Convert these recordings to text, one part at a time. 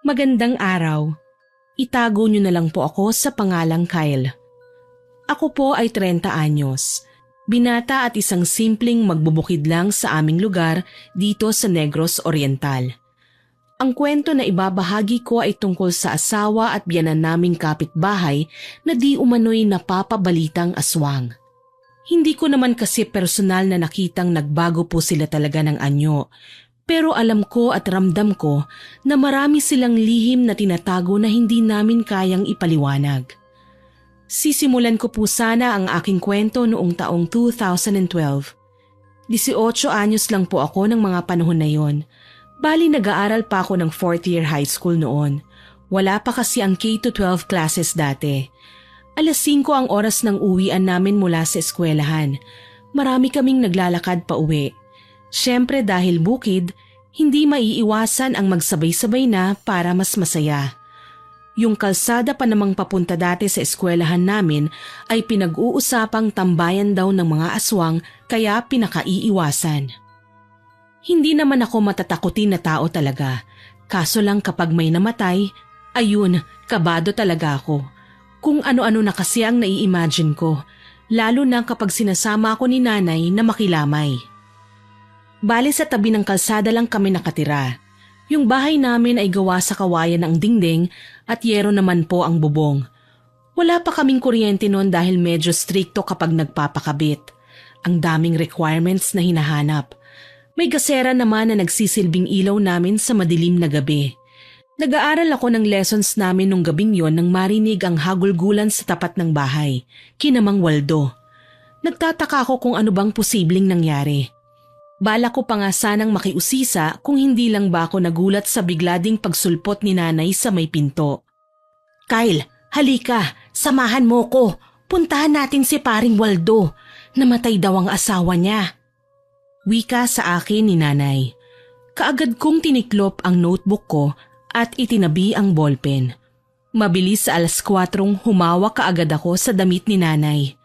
Magandang araw. Itago niyo na lang po ako sa pangalang Kyle. Ako po ay 30 anyos. Binata at isang simpleng magbubukid lang sa aming lugar dito sa Negros Oriental. Ang kwento na ibabahagi ko ay tungkol sa asawa at biyanan naming kapitbahay na di umano'y napapabalitang aswang. Hindi ko naman kasi personal na nakitang nagbago po sila talaga ng anyo, pero alam ko at ramdam ko na marami silang lihim na tinatago na hindi namin kayang ipaliwanag. Sisimulan ko po sana ang aking kwento noong taong 2012. 18 anyos lang po ako ng mga panahon na yon. Bali nag-aaral pa ako ng 4th year high school noon. Wala pa kasi ang K-12 classes dati. 5:00 ang oras ng uwian namin mula sa eskwelahan. Marami kaming naglalakad pa uwi. Siyempre dahil bukid, hindi maiiwasan ang magsabay-sabay na para mas masaya. Yung kalsada pa namang papunta dati sa eskwelahan namin ay pinag-uusapang tambayan daw ng mga aswang kaya pinakaiiwasan. Hindi naman ako matatakutin na tao talaga. Kaso lang kapag may namatay, ayun, kabado talaga ako. Kung ano-ano na kasi ang nai-imagine ko, lalo na kapag sinasama ako ni nanay na makilamay. Bale sa tabi ng kalsada lang kami nakatira. Yung bahay namin ay gawa sa kawayan ng dingding at yero naman po ang bubong. Wala pa kaming kuryente noon dahil medyo strikto kapag nagpapakabit. Ang daming requirements na hinahanap. May gasera naman na nagsisilbing ilaw namin sa madilim na gabi. Nag-aaral ako ng lessons namin nung gabing yon nang marinig ang hagulgulan sa tapat ng bahay, kina Mang Waldo. Nagtataka ako kung ano bang posibleng nangyari. Bala ko pa nga sanang makiusisa kung hindi lang ba ako nagulat sa bigla ding pagsulpot ni nanay sa may pinto. Kyle, halika, samahan mo ko. Puntahan natin si paring Waldo. Namatay daw ang asawa niya. Wika sa akin ni nanay. Kaagad kong tiniklop ang notebook ko at itinabi ang ballpen. Mabilis sa 4:00 humawak kaagad ako sa damit ni nanay.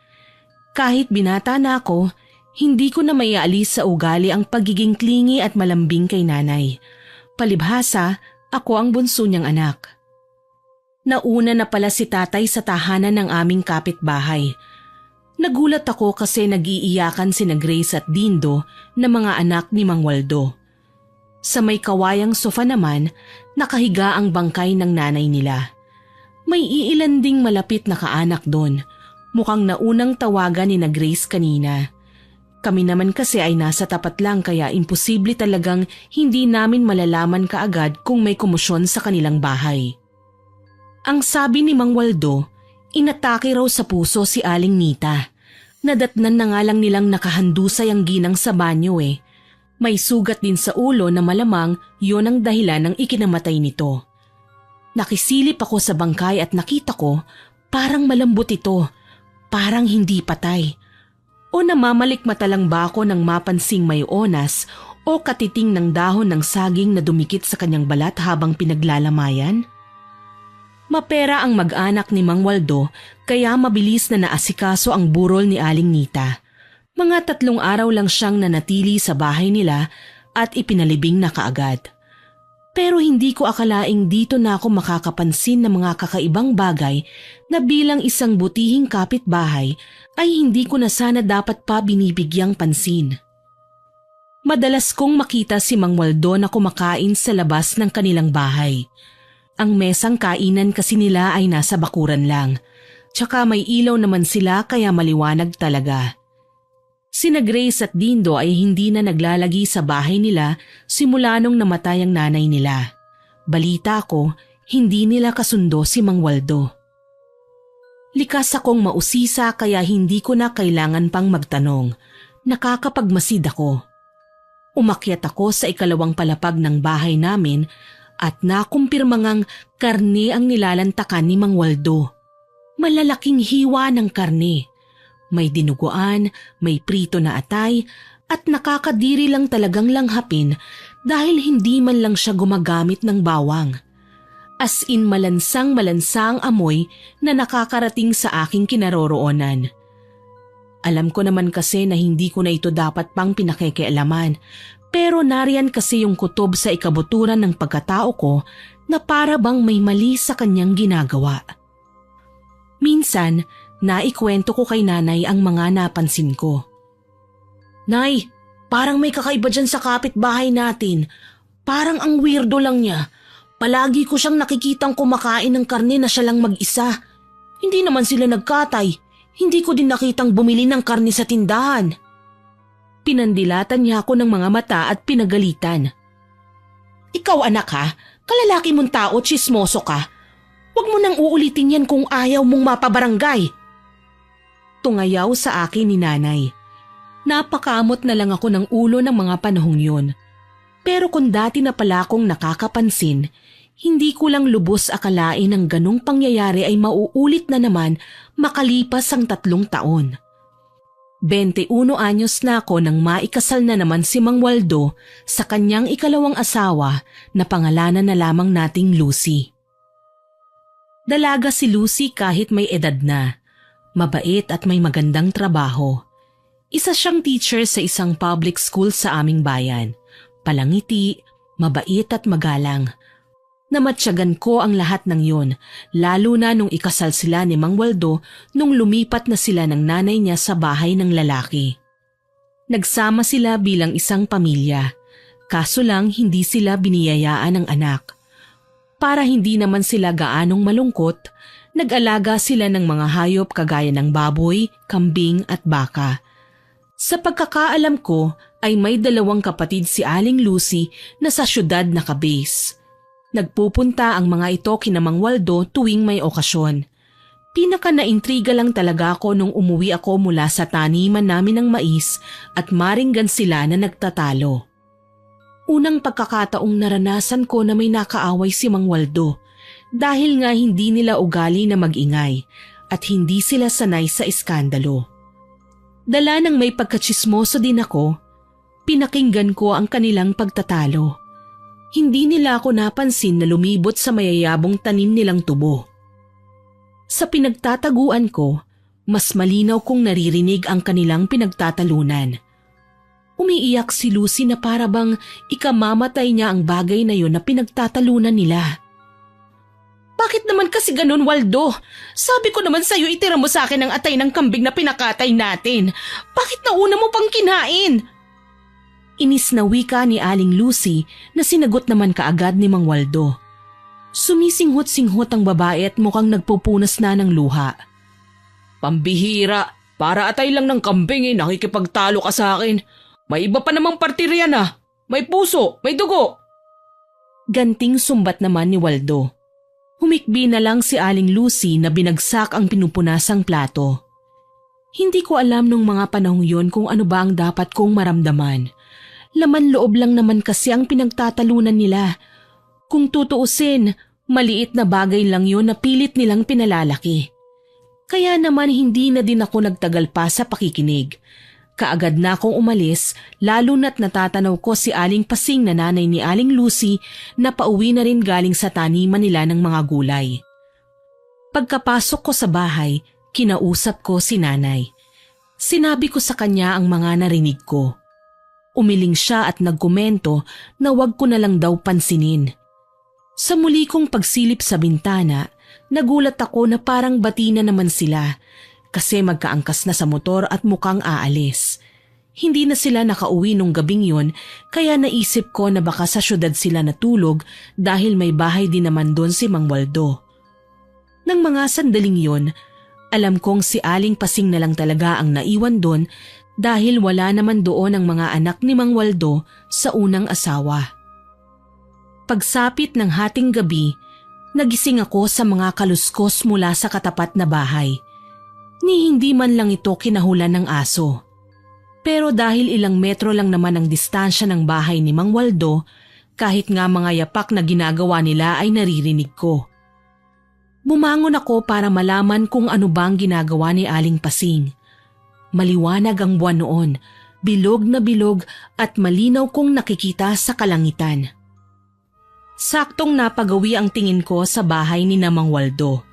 Kahit binata na ako, hindi ko na maiaalis sa ugali ang pagiging clingy at malambing kay nanay. Palibhasa, ako ang bunso niyang anak. Nauna na pala si tatay sa tahanan ng aming kapitbahay. Nagulat ako kasi nag-iiyakan sina Grace at Dindo na mga anak ni Mang Waldo. Sa may kawayang sofa naman, nakahiga ang bangkay ng nanay nila. May iilan ding malapit na kaanak doon. Mukhang naunang tawagan ni na Grace kanina. Kami naman kasi ay nasa tapat lang kaya imposible talagang hindi namin malalaman kaagad kung may komosyon sa kanilang bahay. Ang sabi ni Mang Waldo, inatake raw sa puso si Aling Nita. Nadatnan na nga lang nilang nakahandusay ang ginang sa banyo eh. May sugat din sa ulo na malamang yon ang dahilan ng ikinamatay nito. Nakisilip ako sa bangkay at nakita ko parang malambot ito, parang hindi patay. O namamalikmata lang ba ako nang mapansing may onas o katiting ng dahon ng saging na dumikit sa kanyang balat habang pinaglalamayan? Mapera ang mag-anak ni Mang Waldo kaya mabilis na naasikaso ang burol ni Aling Nita. Mga 3 araw lang siyang nanatili sa bahay nila at ipinalibing na kaagad. Pero hindi ko akalaing dito na ako makakapansin ng mga kakaibang bagay na bilang isang butihing kapitbahay ay hindi ko na sana dapat pa binibigyang pansin. Madalas kong makita si Mang Waldo na kumakain sa labas ng kanilang bahay. Ang mesang kainan kasi nila ay nasa bakuran lang. Tsaka may ilaw naman sila kaya maliwanag talaga. Sina Grace at Dindo ay hindi na naglalagi sa bahay nila simula nung namatay ang nanay nila. Balita ko, hindi nila kasundo si Mang Waldo. Likas akong mausisa kaya hindi ko na kailangan pang magtanong. Nakakapagmasid ako. Umakyat ako sa 2nd palapag ng bahay namin at nakumpirmangang karne ang nilalantakan ni Mang Waldo. Malalaking hiwa ng karne. May dinuguan, may prito na atay at nakakadiri lang talagang langhapin dahil hindi man lang siya gumagamit ng bawang. As in malansang-malansang amoy na nakakarating sa aking kinaroroonan. Alam ko naman kasi na hindi ko na ito dapat pang pinakikialaman pero nariyan kasi yung kutob sa ikabuturan ng pagkatao ko na para bang may mali sa kanyang ginagawa. Minsan, naikwento ko kay nanay ang mga napansin ko. Nay, parang may kakaiba dyan sa kapitbahay natin. Parang ang weirdo lang niya. Palagi ko siyang nakikitang kumakain ng karne na siya lang mag-isa. Hindi naman sila nagkatay. Hindi ko din nakitang bumili ng karne sa tindahan. Pinandilatan niya ako ng mga mata at pinagalitan. Ikaw anak ha, kalalaki mong tao, tsismoso ka. Huwag mo nang uulitin yan kung ayaw mong mapabarangay. Tungayaw sa akin ni nanay. Napakamot na lang ako ng ulo ng mga panahong yun. Pero kung dati na pala akong nakakapansin, hindi ko lang lubos akalain ang ganong pangyayari ay mauulit na naman makalipas ang 3 taon. 21 anyos na ako nang maikasal na naman si Mang Waldo sa kanyang ikalawang asawa na pangalanan na lamang nating Lucy. Dalaga si Lucy kahit may edad na. Mabait at may magandang trabaho. Isa siyang teacher sa isang public school sa aming bayan. Palangiti, mabait at magalang. Namatyagan ko ang lahat ng yun, lalo na nung ikasal sila ni Mang Waldo nung lumipat na sila ng nanay niya sa bahay ng lalaki. Nagsama sila bilang isang pamilya, kaso lang hindi sila biniyayaan ng anak. Para hindi naman sila gaanong malungkot, nag-alaga sila ng mga hayop kagaya ng baboy, kambing at baka. Sa pagkakaalam ko ay may 2 kapatid si Aling Lucy na sa syudad nakabase. Nagpupunta ang mga ito kina Mang Waldo tuwing may okasyon. Pinaka naintriga lang talaga ako nung umuwi ako mula sa taniman namin ng mais at maringgan sila na nagtatalo. Unang pagkakataong naranasan ko na may nakaaway si Mang Waldo dahil nga hindi nila ugali na mag-ingay at hindi sila sanay sa iskandalo. Dala ng may pagkatsismoso din ako, pinakinggan ko ang kanilang pagtatalo. Hindi nila ako napansin na lumibot sa mayayabong tanim nilang tubo. Sa pinagtataguan ko, mas malinaw kong naririnig ang kanilang pinagtatalunan. Umiiyak si Lucy na para bang ikamamatay niya ang bagay na yun na pinagtatalunan nila. Bakit naman kasi ganun, Waldo? Sabi ko naman sa'yo itira mo sa akin ang atay ng kambing na pinakatay natin. Bakit nauna mo pang kinain? Inis na wika ni Aling Lucy na sinagot naman kaagad ni Mang Waldo. Sumisinghot-singhot ang babae at mukhang nagpupunas na ng luha. Pambihira, para atay lang ng kambing nakikipagtalo ka sa akin. May iba pa namang partiryan May puso, may dugo. Ganting sumbat naman ni Waldo. Humikbi na lang si Aling Lucy na binagsak ang pinupunasang plato. Hindi ko alam nung mga panahong yon kung ano ba ang dapat kong maramdaman. Laman loob lang naman kasi ang pinagtatalunan nila. Kung tutuusin, maliit na bagay lang yun na pilit nilang pinalalaki. Kaya naman hindi na din ako nagtagal pa sa pakikinig. Kaagad na akong umalis, lalo na't natatanaw ko si Aling Pasing na nanay ni Aling Lucy na pauwi na rin galing sa taniman nila ng mga gulay. Pagkapasok ko sa bahay, kinausap ko si nanay. Sinabi ko sa kanya ang mga narinig ko. Umiling siya at nagkomento na wag ko na lang daw pansinin. Sa muli kong pagsilip sa bintana, nagulat ako na parang bati na naman sila kasi magkaangkas na sa motor at mukhang aalis. Hindi na sila nakauwi nung gabing yon kaya naisip ko na baka sa syudad sila natulog dahil may bahay din naman doon si Mang Waldo. Nang mga sandaling yon, alam kong si Aling Pasing na lang talaga ang naiwan doon dahil wala naman doon ang mga anak ni Mang Waldo sa unang asawa. Pagsapit ng hating gabi, nagising ako sa mga kaluskos mula sa katapat na bahay. Ni hindi man lang ito kinahulan ng aso. Pero dahil ilang metro lang naman ang distansya ng bahay ni Mang Waldo, kahit nga mga yapak na ginagawa nila ay naririnig ko. Bumangon ako para malaman kung ano bang ginagawa ni Aling Pasing. Maliwanag ang buwan noon, bilog na bilog at malinaw kong nakikita sa kalangitan. Saktong napagawi ang tingin ko sa bahay ni Mang Waldo.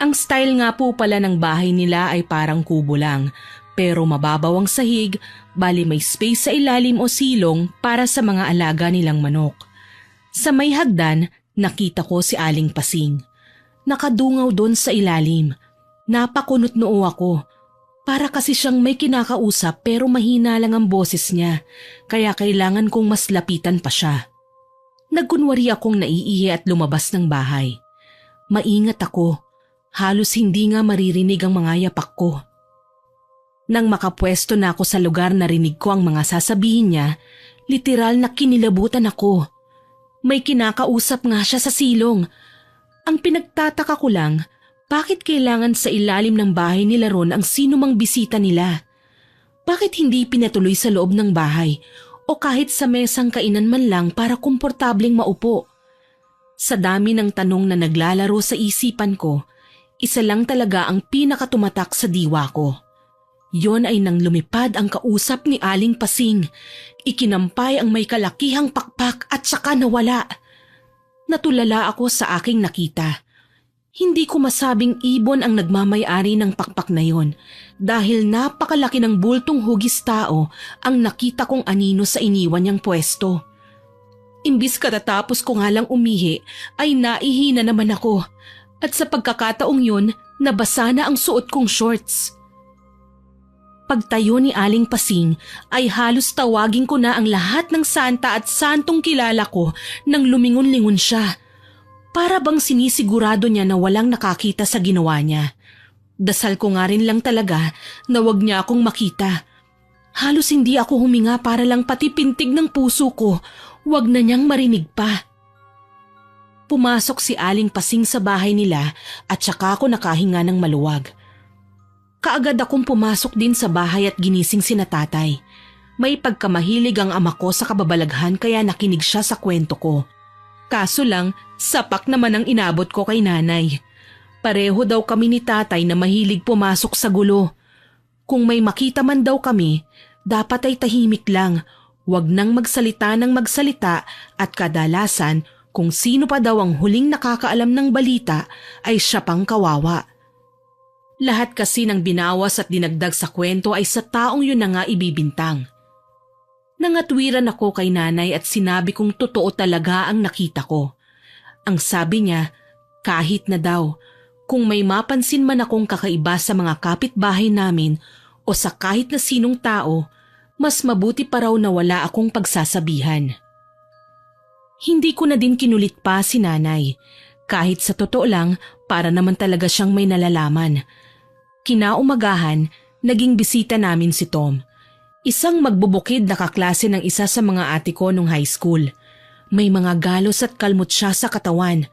Ang style nga po pala ng bahay nila ay parang kubo lang, pero mababaw ang sahig, bali may space sa ilalim o silong para sa mga alaga nilang manok. Sa may hagdan, Nakita ko si Aling Pasing. Nakadungaw doon sa ilalim. Napakunot noo ako. Para kasi siyang may kinakausap pero mahina lang ang boses niya, kaya kailangan kong mas lapitan pa siya. Nagkunwari akong naiihi at lumabas ng bahay. Maingat ako. Halos hindi nga maririnig ang mga yapak ko. Nang makapwesto na ako sa lugar, narinig ko ang mga sasabihin niya, literal na kinilabutan ako. May kinakausap nga siya sa silong. Ang pinagtataka ko lang, bakit kailangan sa ilalim ng bahay nila Ron ang sino mang bisita nila? Bakit hindi pinatuloy sa loob ng bahay o kahit sa mesang kainan man lang para komportableng maupo? Sa dami ng tanong na naglalaro sa isipan ko, isa lang talaga ang pinakatumatak sa diwa ko. Yon ay nang lumipad ang kausap ni Aling Pasing. Ikinampay ang may kalakihang pakpak at saka nawala. Natulala ako sa aking nakita. Hindi ko masabing ibon ang nagmamay-ari ng pakpak na yon dahil napakalaki ng bultong hugis tao ang nakita kong anino sa iniwan niyang pwesto. Imbis katatapos ko nga lang umihi ay naihina naman ako at sa pagkakataong yun nabasa na ang suot kong shorts. Pagtayo ni Aling Pasing ay halos tawagin ko na ang lahat ng santa at santong kilala ko nang lumingon-lingon siya. Para bang sinisigurado niya na walang nakakita sa ginawa niya. Dasal ko nga rin lang talaga na wag niya akong makita. Halos hindi ako huminga para lang pati pintig ng puso ko, wag na niyang marinig pa. Pumasok si Aling Pasing sa bahay nila at saka ako nakahinga ng maluwag. Kaagad akong pumasok din sa bahay at ginising sina tatay. May pagkamahilig ang ama ko sa kababalaghan kaya nakinig siya sa kwento ko. Kaso lang, sapak naman ang inabot ko kay nanay. Pareho daw kami ni tatay na mahilig pumasok sa gulo. Kung may makita man daw kami, dapat ay tahimik lang. Huwag nang magsalita ng magsalita at kadalasan kung sino pa daw ang huling nakakaalam ng balita ay siya pang kawawa. Lahat kasi ng binawas at dinagdag sa kwento ay sa taong yun na nga ibibintang. Nangatwiran ako kay nanay at sinabi kong totoo talaga ang nakita ko. Ang sabi niya, kahit na daw, kung may mapansin man akong kakaiba sa mga kapitbahay namin o sa kahit na sinong tao, mas mabuti pa raw na wala akong pagsasabihan. Hindi ko na din kinulit pa si nanay, kahit sa totoo lang para naman talaga siyang may nalalaman. Kinaumagahan, naging bisita namin si Tom. Isang magbubukid na kaklase ng isa sa mga ate ko nung high school. May mga galos at kalmot siya sa katawan.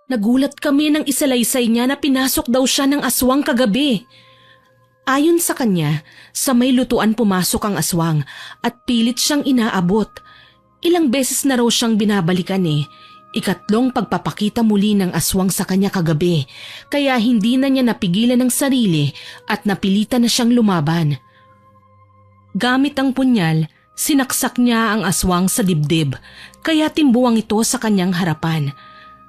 Nagulat kami nang isalaysay niya na pinasok daw siya ng aswang kagabi. Ayon sa kanya, sa may lutuan pumasok ang aswang at pilit siyang inaabot. Ilang beses na raw siyang binabalikan Ikatlong pagpapakita muli ng aswang sa kanya kagabi, kaya hindi na niya napigilan ng sarili at napilitan na siyang lumaban. Gamit ang punyal, sinaksak niya ang aswang sa dibdib, kaya timbuwang ito sa kanyang harapan.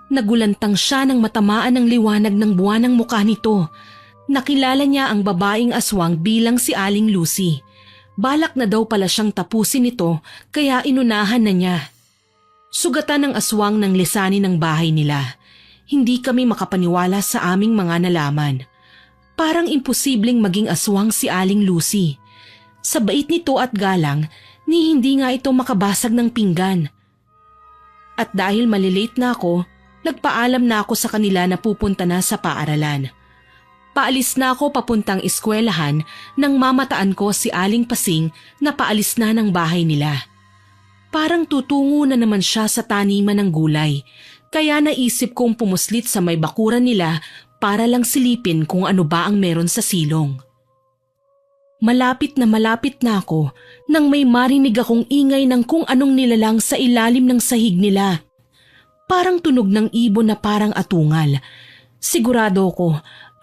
Nagulantang siya nang matamaan ng liwanag ng buwan ng mukha nito. Nakilala niya ang babaeng aswang bilang si Aling Lucy. Balak na daw pala siyang tapusin ito, kaya inunahan na niya. Sugatan ng aswang ng lisanin ng bahay nila. Hindi kami makapaniwala sa aming mga nalaman. Parang imposibleng maging aswang si Aling Lucy. Sa bait nito at galang, ni hindi nga ito makabasag ng pinggan. At dahil malilate na ako, nagpaalam na ako sa kanila na pupunta na sa paaralan. Paalis na ako papuntang eskwelahan nang mamataan ko si Aling Pasing na paalis na ng bahay nila. Parang tutungo na naman siya sa taniman ng gulay, kaya naisip kong pumuslit sa may bakuran nila para lang silipin kung ano ba ang meron sa silong. Malapit na ako nang may marinig akong ingay ng kung anong nilalang sa ilalim ng sahig nila. Parang tunog ng ibon na parang atungal. Sigurado ko,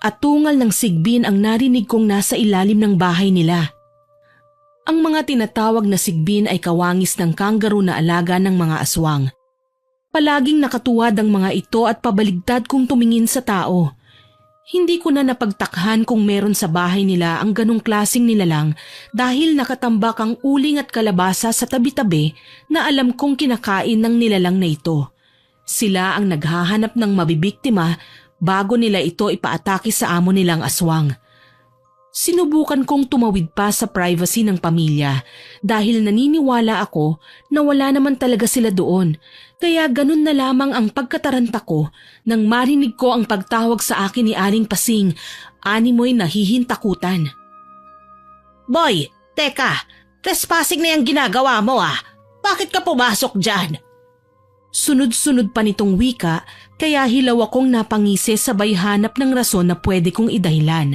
atungal ng sigbin ang narinig kong nasa ilalim ng bahay nila. Ang mga tinatawag na sigbin ay kawangis ng kangaroo na alaga ng mga aswang. Palaging nakatuwad ang mga ito at pabaligtad kung tumingin sa tao. Hindi ko na napagtakhan kung meron sa bahay nila ang ganong klaseng nilalang dahil nakatambak ang uling at kalabasa sa tabi-tabi na alam kong kinakain ng nilalang na ito. Sila ang naghahanap ng mabibiktima bago nila ito ipaatake sa amo nilang aswang. Sinubukan kong tumawid pa sa privacy ng pamilya dahil naniniwala ako na wala naman talaga sila doon. Kaya ganun na lamang ang pagkataranta ko nang marinig ko ang pagtawag sa akin ni Aling Pasing. Animoy nahihintakutan. "Boy, teka, trespassing na yung ginagawa mo ah. Bakit ka pumasok dyan?" Sunod-sunod pa nitong wika kaya hilaw akong napangisi sabay hanap ng rason na pwede kong idahilan.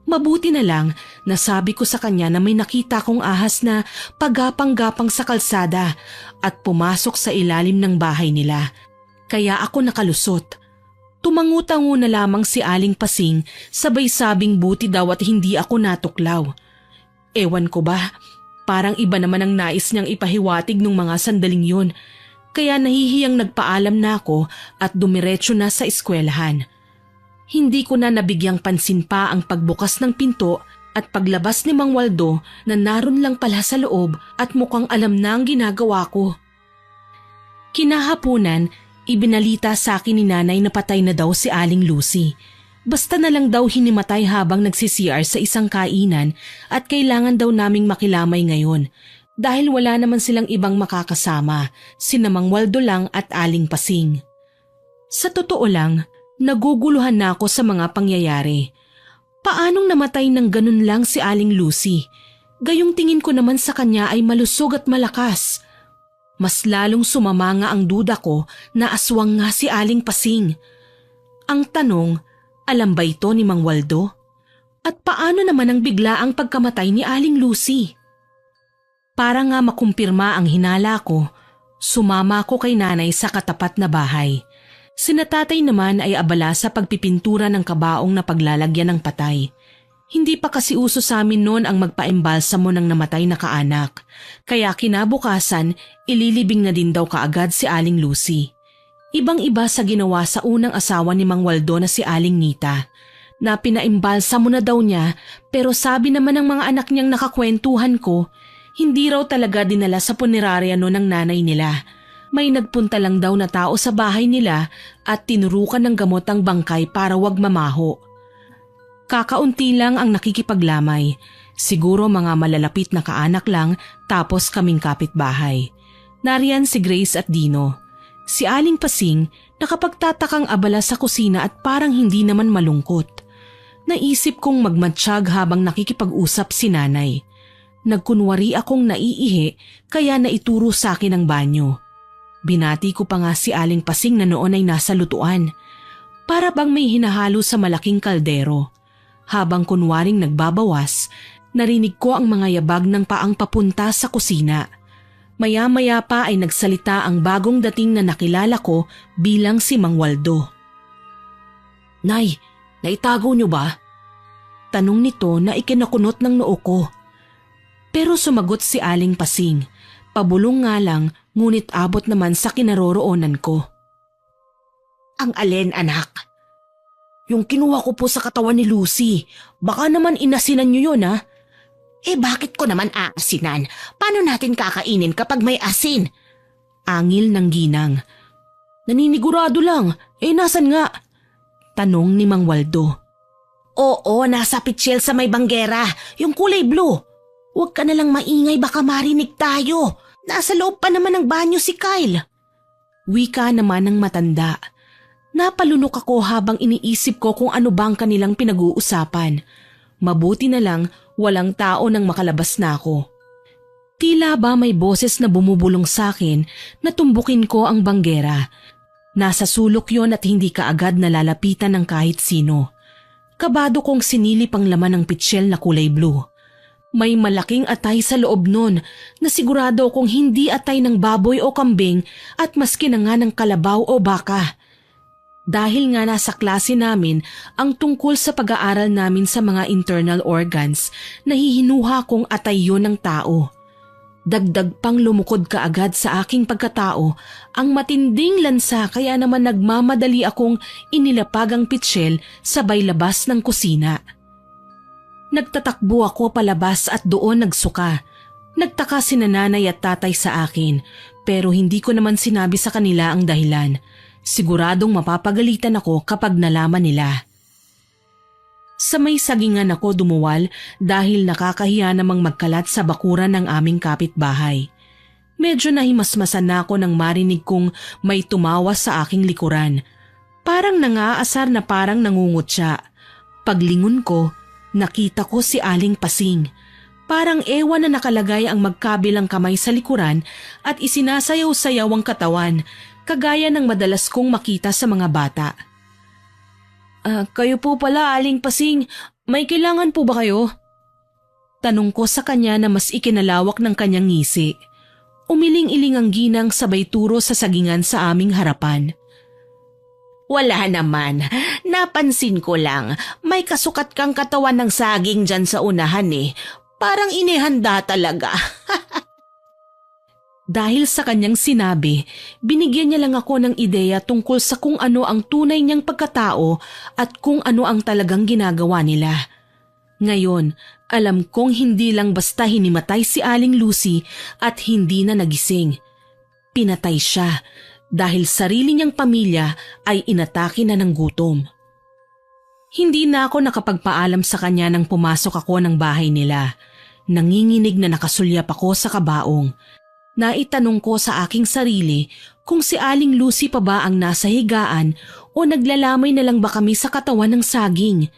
Mabuti na lang nasabi ko sa kanya na may nakita kong ahas na pagapang-gapang sa kalsada at pumasok sa ilalim ng bahay nila. Kaya ako nakalusot. Tumangu-tango na lamang si Aling Pasing sabay sabing buti daw at hindi ako natuklaw. Ewan ko ba, parang iba naman ang nais niyang ipahiwatig nung mga sandaling yun. Kaya nahihiyang nagpaalam na ako at dumiretso na sa eskwelahan. Hindi ko na nabigyang pansin pa ang pagbukas ng pinto at paglabas ni Mang Waldo na naroon lang pala sa loob at mukhang alam na ang ginagawa ko. Kinahaponan, ibinalita sa akin ni Nanay na patay na daw si Aling Lucy. Basta na lang daw hinimatay habang nagsi-CR sa isang kainan at kailangan daw naming makilamay ngayon dahil wala naman silang ibang makakasama, sina Mang Waldo lang at Aling Pasing. Sa totoo lang, naguguluhan na ako sa mga pangyayari. Paanong namatay ng ganun lang si Aling Lucy? Gayong tingin ko naman sa kanya ay malusog at malakas. Mas lalong sumama nga ang duda ko na aswang nga si Aling Pasing. Ang tanong, alam ba ito ni Mang Waldo? At paano naman ang biglaang pagkamatay ni Aling Lucy? Para nga makumpirma ang hinala ko, sumama ko kay Nanay sa katapat na bahay. Sina Tatay naman ay abala sa pagpipintura ng kabaong na paglalagyan ng patay. Hindi pa kasi uso sa amin noon ang magpaembalsamo ng namatay na kaanak. Kaya kinabukasan, ililibing na din daw kaagad si Aling Lucy. Ibang-iba sa ginawa sa unang asawa ni Mang Waldo na si Aling Nita. Na pinaembalsamo na daw niya pero sabi naman ng mga anak niyang nakakwentuhan ko, hindi raw talaga dinala sa punerarya noon ng nanay nila. May nagpunta lang daw na tao sa bahay nila at tinurukan ng gamot ang bangkay para wag mamaho. Kakaunti lang ang nakikipaglamay. Siguro mga malalapit na kaanak lang tapos kaming kapitbahay. Nariyan si Grace at Dino. Si Aling Pasing nakapagtatakang abala sa kusina at parang hindi naman malungkot. Naisip kong magmatsyag habang nakikipag-usap si Nanay. Nagkunwari akong naiihi kaya naituro sa akin ang banyo. Binati ko pa nga si Aling Pasing na noon ay nasa lutuan. Para bang may hinahalo sa malaking kaldero. Habang kunwaring nagbabawas, narinig ko ang mga yabag ng paang papunta sa kusina. Maya-maya pa ay nagsalita ang bagong dating na nakilala ko bilang si Mang Waldo. "Nay, naitago niyo ba?" Tanong nito na ikinakunot ng noo ko. Pero sumagot si Aling Pasing. Pabulong nga lang, ngunit abot naman sa kinaroroonan ko. "Ang alin, anak?" "Yung kinuha ko po sa katawan ni Lucy. Baka naman inasinan niyo yun, ha?" Bakit ko naman aasinan? Paano natin kakainin kapag may asin?" Angil ng ginang. "Naninigurado lang. Nasan nga?" Tanong ni Mang Waldo. "Oo, nasa pitsil sa may banggera. Yung kulay blue. Huwag ka nalang maingay baka marinig tayo. Nasa loob pa naman ng banyo si Kyle." Wika naman ng matanda. Napalunok ako habang iniisip ko kung ano bang kanilang pinag-uusapan. Mabuti na lang walang tao nang makalabas na ako. Tila ba may boses na bumubulong sa akin na tumbukin ko ang banggera. Nasa sulok yon at hindi kaagad nalalapitan ng kahit sino. Kabado kong sinilip ang laman ng pitsyel na kulay blue. May malaking atay sa loob nun na sigurado kong hindi atay ng baboy o kambing at maski na nga ng kalabaw o baka. Dahil nga nasa klase namin ang tungkol sa pag-aaral namin sa mga internal organs, nahihinuha kong atay yun ng tao. Dagdag pang lumukod kaagad sa aking pagkatao ang matinding lansa kaya naman nagmamadali akong inilapag ang pitsyel sabay labas ng kusina. Nagtatakbo ako palabas at doon nagsuka. Nagtaka sina Nanay at Tatay sa akin pero hindi ko naman sinabi sa kanila ang dahilan. Siguradong mapapagalitan ako kapag nalaman nila. Sa may sagingan ako dumuwal dahil nakakahiya namang magkalat sa bakuran ng aming kapitbahay. Medyo nahimasmasan na ako nang marinig kong may tumawas sa aking likuran. Parang nangaasar na parang nangungutya. Paglingon ko, nakita ko si Aling Pasing. Parang ewan na nakalagay ang magkabilang kamay sa likuran at isinasayaw-sayaw ang katawan, kagaya ng madalas kong makita sa mga bata. Kayo po pala, Aling Pasing. May kailangan po ba kayo? Tanong ko sa kanya na mas ikinalawak ng kanyang ngisi. Umiling-iling ang ginang sabay turo sa sagingan sa aming harapan. Wala naman. Napansin ko lang. May kasukat kang katawan ng saging dyan sa unahan eh. Parang inihanda talaga. Dahil sa kanyang sinabi, binigyan niya lang ako ng ideya tungkol sa kung ano ang tunay niyang pagkatao at kung ano ang talagang ginagawa nila. Ngayon, alam kong hindi lang basta hinimatay si Aling Lucy at hindi na nagising. Pinatay siya dahil sarili niyang pamilya ay inatake na ng gutom. Hindi na ako nakapagpaalam sa kanya nang pumasok ako ng bahay nila. Nanginginig na nakasulyap ako sa kabaong. Naitanong ko sa aking sarili kung si Aling Lucy pa ba ang nasa higaan o naglalamay na lang ba kami sa katawan ng saging.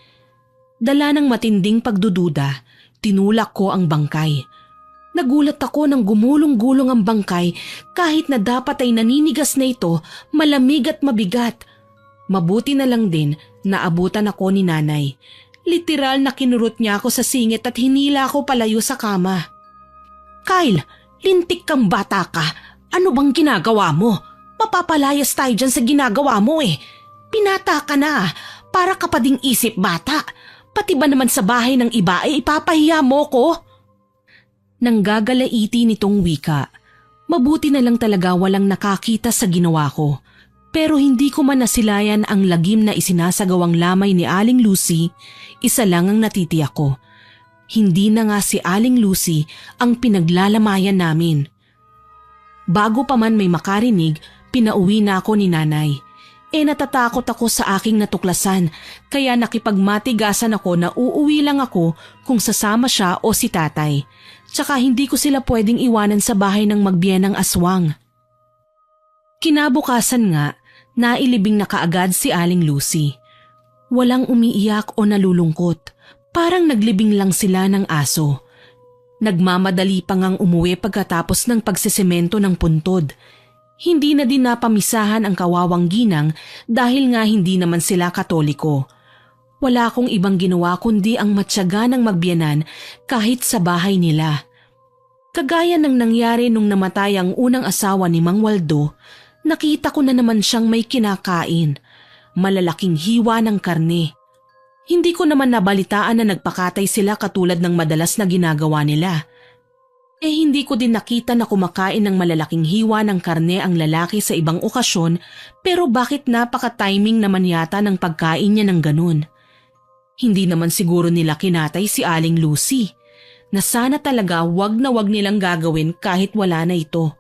Dala ng matinding pagdududa, tinulak ko ang bangkay. Nagulat ako nang gumulong-gulong ang bangkay kahit na dapat ay naninigas na ito, malamig at mabigat. Mabuti na lang din naabutan ako ni nanay. Literal na kinurot niya ako sa singit at hinila ako palayo sa kama. Kyle! Lintik kang bata ka. Ano bang ginagawa mo? Mapapalayas tayo dyan sa ginagawa mo eh. Pinata ka na. Para ka pa ding isip bata. Pati ba naman sa bahay ng iba ay ipapahiya mo ko? Nanggagalaiti nitong wika. Mabuti na lang talaga walang nakakita sa ginawa ko. Pero hindi ko man nasilayan ang lagim na isinasagawang lamay ni Aling Lucy. Isa lang ang natitiyak ko. Hindi na nga si Aling Lucy ang pinaglalamayan namin. Bago pa man may makarinig, pinauwi na ako ni nanay. Natatakot ako sa aking natuklasan kaya nakipagmatigasan ako na uuwi lang ako kung sasama siya o si tatay. Tsaka hindi ko sila pwedeng iwanan sa bahay ng magbiyenang aswang. Kinabukasan nga, nailibing na kaagad si Aling Lucy. Walang umiiyak o nalulungkot. Parang naglibing lang sila ng aso. Nagmamadali pa ngang umuwi pagkatapos ng pagsesemento ng puntod. Hindi na din napamisahan ang kawawang ginang dahil nga hindi naman sila Katoliko. Wala akong ibang ginawa kundi ang matyaga ng magbiyanan kahit sa bahay nila. Kagaya ng nangyari nung namatay ang unang asawa ni Mang Waldo, nakita ko na naman siyang may kinakain. Malalaking hiwa ng karne. Hindi ko naman nabalitaan na nagpakatay sila katulad ng madalas na ginagawa nila. Hindi ko din nakita na kumakain ng malalaking hiwa ng karne ang lalaki sa ibang okasyon pero bakit napaka-timing naman yata ng pagkain niya ng ganun. Hindi naman siguro nila kinatay si Aling Lucy na sana talaga wag na wag nilang gagawin kahit wala na ito.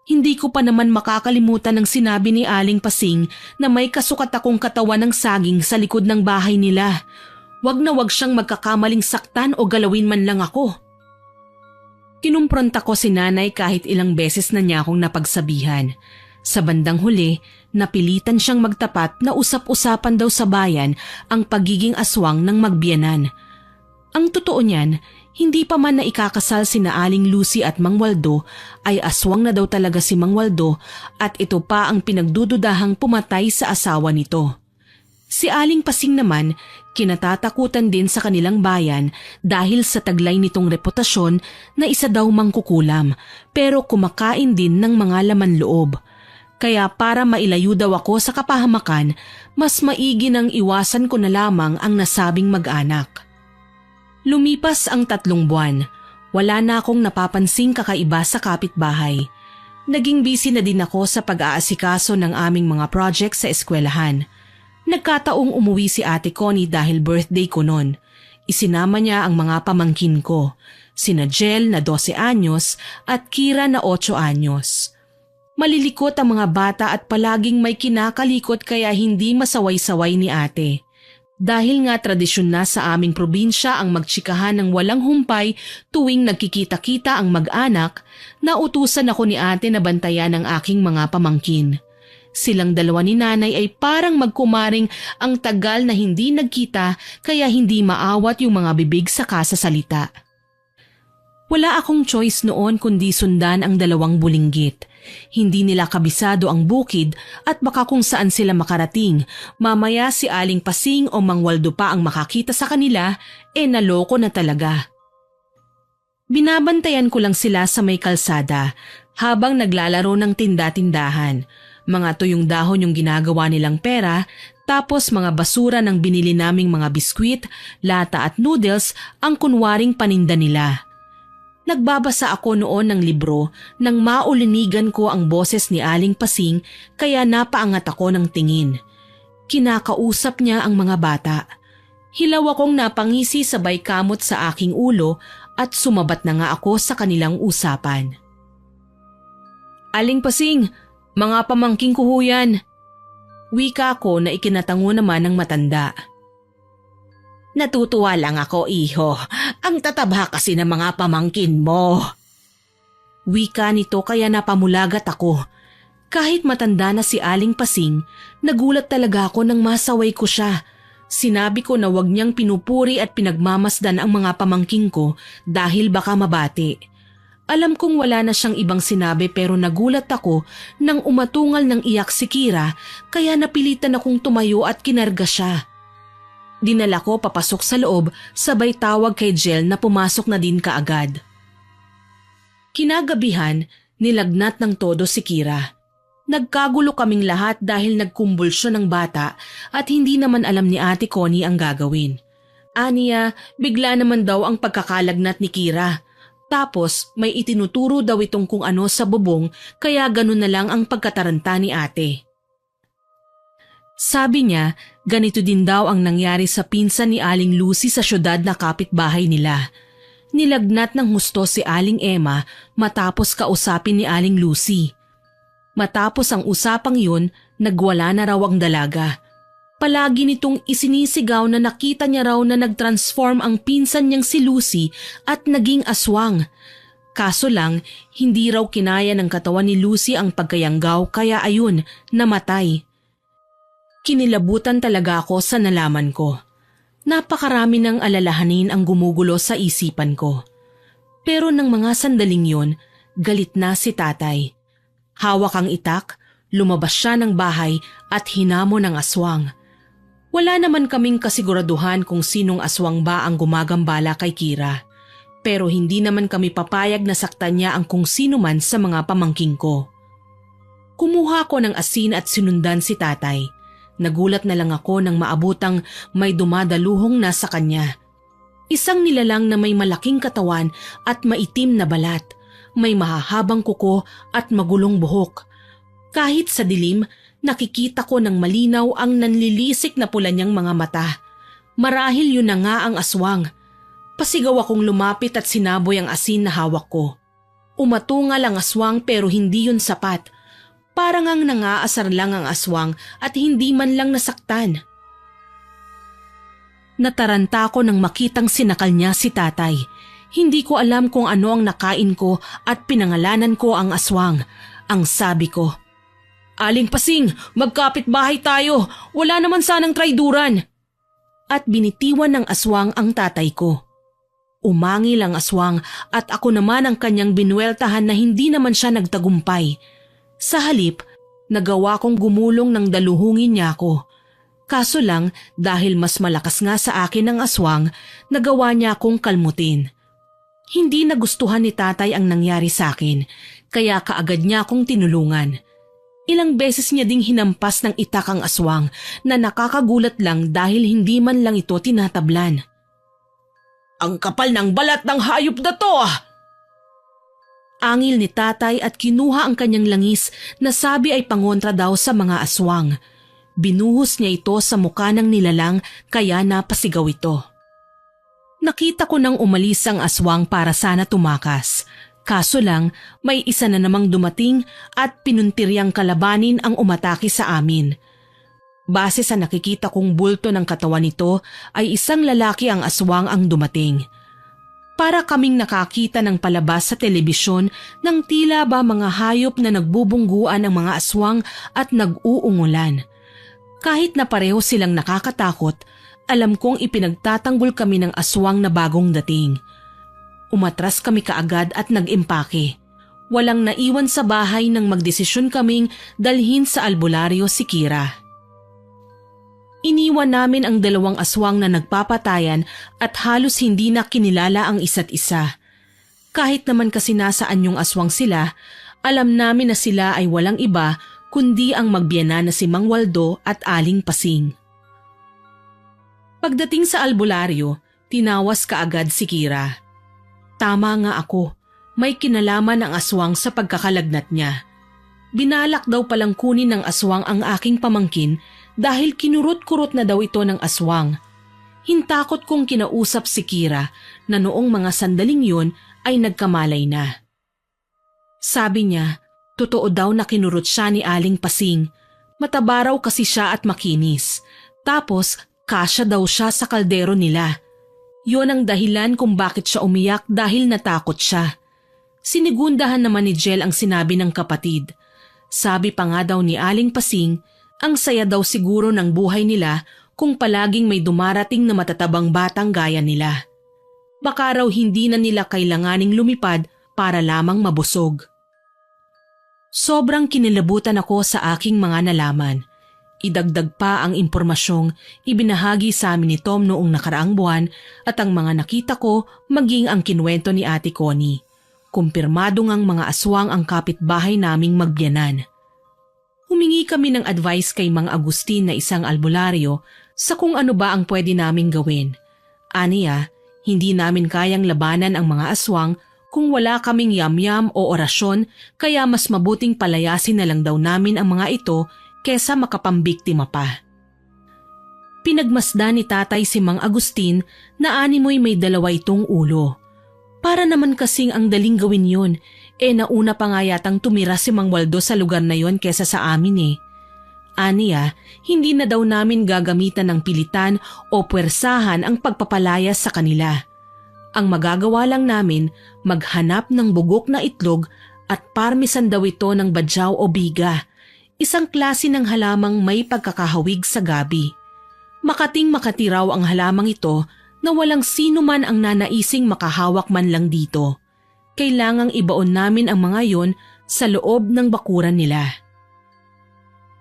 Hindi ko pa naman makakalimutan ang sinabi ni Aling Pasing na may kasukat akong katawan ng saging sa likod ng bahay nila. Wag na wag siyang magkakamaling saktan o galawin man lang ako. Kinumpronta ko si nanay kahit ilang beses na niya akong napagsabihan. Sa bandang huli, napilitan siyang magtapat na usap-usapan daw sa bayan ang pagiging aswang ng magbiyanan. Ang totoo niyan, hindi pa man na ikakasal sina Aling Lucy at Mang Waldo ay aswang na daw talaga si Mang Waldo at ito pa ang pinagdududahang pumatay sa asawa nito. Si Aling Pasing naman, kinatatakutan din sa kanilang bayan dahil sa taglay nitong reputasyon na isa daw mangkukulam pero kumakain din ng mga laman loob. Kaya para mailayo daw ako sa kapahamakan, mas maigi nang iwasan ko na lamang ang nasabing mag-anak. Lumipas ang 3 buwan. Wala na akong napapansing kakaiba sa kapitbahay. Naging busy na din ako sa pag-aasikaso ng aming mga project sa eskwelahan. Nagkataong umuwi si Ate Connie dahil birthday ko noon. Isinama niya ang mga pamangkin ko, sina Jel na 12 anyos at Kira na 8 anyos. Malilikot ang mga bata at palaging may kinakalikot kaya hindi masaway-saway ni ate. Dahil nga tradisyon na sa aming probinsya ang magtsikahan ng walang humpay tuwing nagkikita-kita ang mag-anak, nautusan ako ni ate na bantayan ang aking mga pamangkin. Silang dalawa ni nanay ay parang magkumaring ang tagal na hindi nagkita kaya hindi maawat yung mga bibig sa kasasalita. Wala akong choice noon kundi sundan ang dalawang bulinggit. Hindi nila kabisado ang bukid at baka kung saan sila makarating. Mamaya si Aling Pasing o Mang Waldo pa ang makakita sa kanila, naloko na talaga. Binabantayan ko lang sila sa may kalsada habang naglalaro ng tinda-tindahan. Mga tuyong dahon yung ginagawa nilang pera, tapos mga basura ng binili naming mga biskwit, lata at noodles ang kunwaring paninda nila. Nagbabasa ako noon ng libro nang maulinigan ko ang boses ni Aling Pasing kaya napaangat ako ng tingin. Kinakausap niya ang mga bata. Hilaw akong napangisi sabay kamot sa aking ulo at sumabat na nga ako sa kanilang usapan. Aling Pasing, mga pamangking ko ho yan. Wika ko na ikinatango naman ng matanda. Natutuwa lang ako, iho. Ang tatabha kasi ng mga pamangkin mo. Wika nito kaya napamulagat ako. Kahit matanda na si Aling Pasing, nagulat talaga ako nang masaway ko siya. Sinabi ko na wag niyang pinupuri at pinagmamasdan ang mga pamangkin ko dahil baka mabati. Alam kong wala na siyang ibang sinabi pero nagulat ako nang umatungal ng iyak si Kira kaya napilitan akong tumayo at kinarga siya. Dinala ko papasok sa loob sabay tawag kay Jel na pumasok na din kaagad. Kinagabihan, nilagnat ng todo si Kira. Nagkagulo kaming lahat dahil nagkumbulsyon ng bata at hindi naman alam ni Ate Connie ang gagawin. Aniya, bigla naman daw ang pagkakalagnat ni Kira. Tapos may itinuturo daw itong kung ano sa bubong kaya ganun na lang ang pagkataranta ni ate. Sabi niya, ganito din daw ang nangyari sa pinsan ni Aling Lucy sa syudad na kapitbahay nila. Nilagnat ng husto si Aling Emma matapos kausapin ni Aling Lucy. Matapos ang usapang yun, nagwala na raw ang dalaga. Palagi nitong isinisigaw na nakita niya raw na nagtransform ang pinsan niyang si Lucy at naging aswang. Kaso lang, hindi raw kinaya ng katawan ni Lucy ang pagkayanggaw kaya ayun, namatay. Kinilabutan talaga ako sa nalaman ko. Napakarami ng alalahanin ang gumugulo sa isipan ko. Pero nang mga sandaling yun, galit na si tatay. Hawak ang itak, lumabas siya ng bahay at hinamon ng aswang. Wala naman kaming kasiguraduhan kung sinong aswang ba ang gumagambala kay Kira. Pero hindi naman kami papayag na saktan niya ang kung sino man sa mga pamangking ko. Kumuha ko ng asin at sinundan si tatay. Nagulat na lang ako nang maabutang may dumadaluhong nasa kanya. Isang nilalang na may malaking katawan at maitim na balat, may mahahabang kuko at magulong buhok. Kahit sa dilim, nakikita ko ng malinaw ang nanlilisik na pula niyang mga mata. Marahil yun na nga ang aswang. Pasigaw akong lumapit at sinaboy ang asin na hawak ko. Umatungal ang aswang pero hindi yun sapat. Parang ang nangaasar lang ang aswang at hindi man lang nasaktan. Nataranta ko nang makitang sinakal niya si tatay. Hindi ko alam kung ano ang nakain ko at pinangalanan ko ang aswang. Ang sabi ko, "Aling Pasing, magkapit-bahay tayo. Wala naman sanang traiduran." At binitiwan ng aswang ang tatay ko. Umangil ang aswang at ako naman ang kanyang binuweltahan na hindi naman siya nagtagumpay. Sa halip, nagawa kong gumulong ng daluhungin niya ako. Kaso lang, dahil mas malakas nga sa akin ang aswang, nagawa niya akong kalmutin. Hindi nagustuhan ni tatay ang nangyari sa akin, kaya kaagad niya akong tinulungan. Ilang beses niya ding hinampas ng itak ang aswang na nakakagulat lang dahil hindi man lang ito tinatablan. "Ang kapal ng balat ng hayop na to ah!" Angil ni tatay at kinuha ang kanyang langis na sabi ay pangontra daw sa mga aswang. Binuhos niya ito sa mukha ng nilalang kaya napasigaw ito. Nakita ko nang umalis ang aswang para sana tumakas. Kaso lang, may isa na namang dumating at pinuntiryang kalabanin ang umatake sa amin. Base sa nakikita kong bulto ng katawan nito ay isang lalaki ang aswang ang dumating. Para kaming nakakita ng palabas sa telebisyon ng tila ba mga hayop na nagbubungguan ang mga aswang at nag-uungulan. Kahit na pareho silang nakakatakot, alam kong ipinagtatanggol kami ng aswang na bagong dating. Umatras kami kaagad at nag-impake. Walang naiwan sa bahay nang magdesisyon kaming dalhin sa albularyo si Kira. Iniwan namin ang dalawang aswang na nagpapatayan at halos hindi na kinilala ang isa't isa. Kahit naman kasi nasaan yung aswang sila, alam namin na sila ay walang iba kundi ang magbiyenan na si Mang Waldo at Aling Pasing. Pagdating sa albularyo, tinawas kaagad si Kira. Tama nga ako, may kinalaman ang aswang sa pagkakalagnat niya. Binalak daw palang kunin ng aswang ang aking pamangkin dahil kinurot-kurot na daw ito ng aswang. Hintakot kong kinausap si Kira na noong mga sandaling yun ay nagkamalay na. Sabi niya, totoo daw na kinurot siya ni Aling Pasing. Mataba raw kasi siya at makinis. Tapos, kasya daw siya sa kaldero nila. Yun ang dahilan kung bakit siya umiyak dahil natakot siya. Sinigundahan naman ni Jel ang sinabi ng kapatid. Sabi pa nga daw ni Aling Pasing, ang saya daw siguro ng buhay nila kung palaging may dumarating na matatabang batang gaya nila. Baka raw hindi na nila kailanganing lumipad para lamang mabusog. Sobrang kinilabutan ako sa aking mga nalaman. Idagdag pa ang impormasyong ibinahagi sa amin ni Tom noong nakaraang buwan at ang mga nakita ko maging ang kinwento ni Ate Connie. Kumpirmado ngang mga aswang ang kapitbahay naming magbiyanan. Humingi kami ng advice kay Mang Agustin na isang albularyo sa kung ano ba ang pwede naming gawin. Aniya, hindi namin kayang labanan ang mga aswang kung wala kaming yamyam o orasyon kaya mas mabuting palayasin na lang daw namin ang mga ito kesa makapambiktima pa. Pinagmasdan ni tatay si Mang Agustin na animoy may dalawa itong ulo. Para naman kasing ang daling gawin yun, nauna pa nga yatang tumira si Mang Waldo sa lugar na yon kesa sa amin Aniya, hindi na daw namin gagamitan ng pilitan o puwersahan ang pagpapalayas sa kanila. Ang magagawa lang namin, maghanap ng bugok na itlog at parmesan daw ito ng badyaw o biga, isang klase ng halamang may pagkakahawig sa gabi. Makating-makati raw ang halamang ito na walang sino man ang nanaising makahawak man lang dito. Kailangang ibaon namin ang mga yon sa loob ng bakuran nila.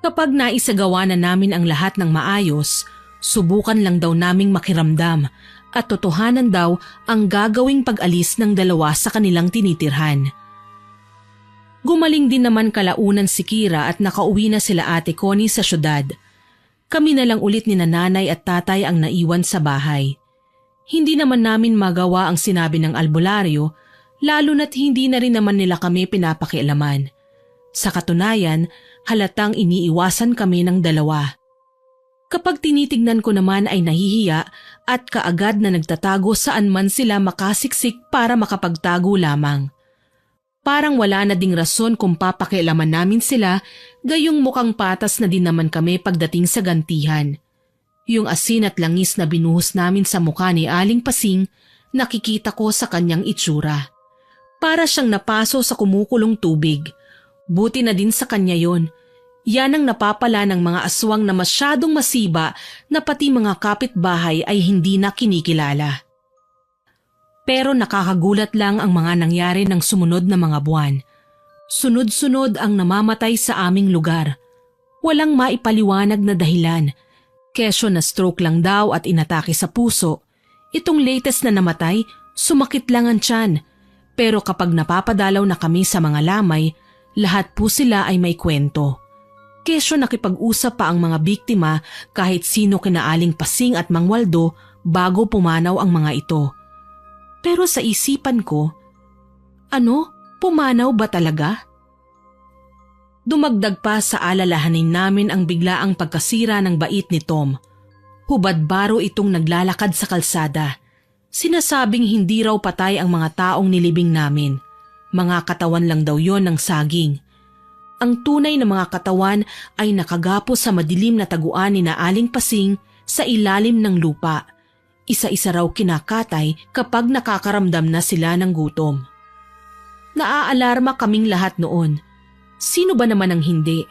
Kapag naisagawa na namin ang lahat ng maayos, subukan lang daw naming makiramdam at totohanan daw ang gagawing pag-alis ng dalawa sa kanilang tinitirhan. Gumaling din naman kalaunan si Kira at nakauwi na sila Ate Connie sa syudad. Kami na lang ulit ni nanay at tatay ang naiwan sa bahay. Hindi naman namin magawa ang sinabi ng albularyo, lalo na't hindi na rin naman nila kami pinapakialaman. Sa katunayan, halatang iniiwasan kami ng dalawa. Kapag tinitignan ko naman ay nahihiya at kaagad na nagtatago saan man sila makasiksik para makapagtago lamang. Parang wala na ding rason kung papakialaman namin sila, gayong mukhang patas na din naman kami pagdating sa gantihan. Yung asin at langis na binuhos namin sa mukha ni Aling Pasing, nakikita ko sa kanyang itsura. Para siyang napaso sa kumukulong tubig. Buti na din sa kanya yon. Yan ang napapala ng mga aswang na masyadong masiba na pati mga kapitbahay ay hindi na kinikilala. Pero nakakagulat lang ang mga nangyari ng sumunod na mga buwan. Sunod-sunod ang namamatay sa aming lugar. Walang maipaliwanag na dahilan. Kesyo na stroke lang daw at inatake sa puso. Itong latest na namatay, sumakit lang ang tiyan. Pero kapag napapadalaw na kami sa mga lamay, lahat po sila ay may kwento. Kesyo nakipag-usap pa ang mga biktima kahit sino kina Aling Pasing at Mang Waldo bago pumanaw ang mga ito. Pero sa isipan ko, pumanaw ba talaga? Dumagdag pa sa alalahanin namin ang biglaang pagkasira ng bait ni Tom. Hubad-baro itong naglalakad sa kalsada. Sinasabing hindi raw patay ang mga taong nilibing namin. Mga katawan lang daw yon ng saging. Ang tunay na mga katawan ay nakagapo sa madilim na taguan ni na Aling Pasing sa ilalim ng lupa. Isa-isa raw kinakatay kapag nakakaramdam na sila ng gutom. Naaalarma kaming lahat noon. Sino ba naman ang hindi?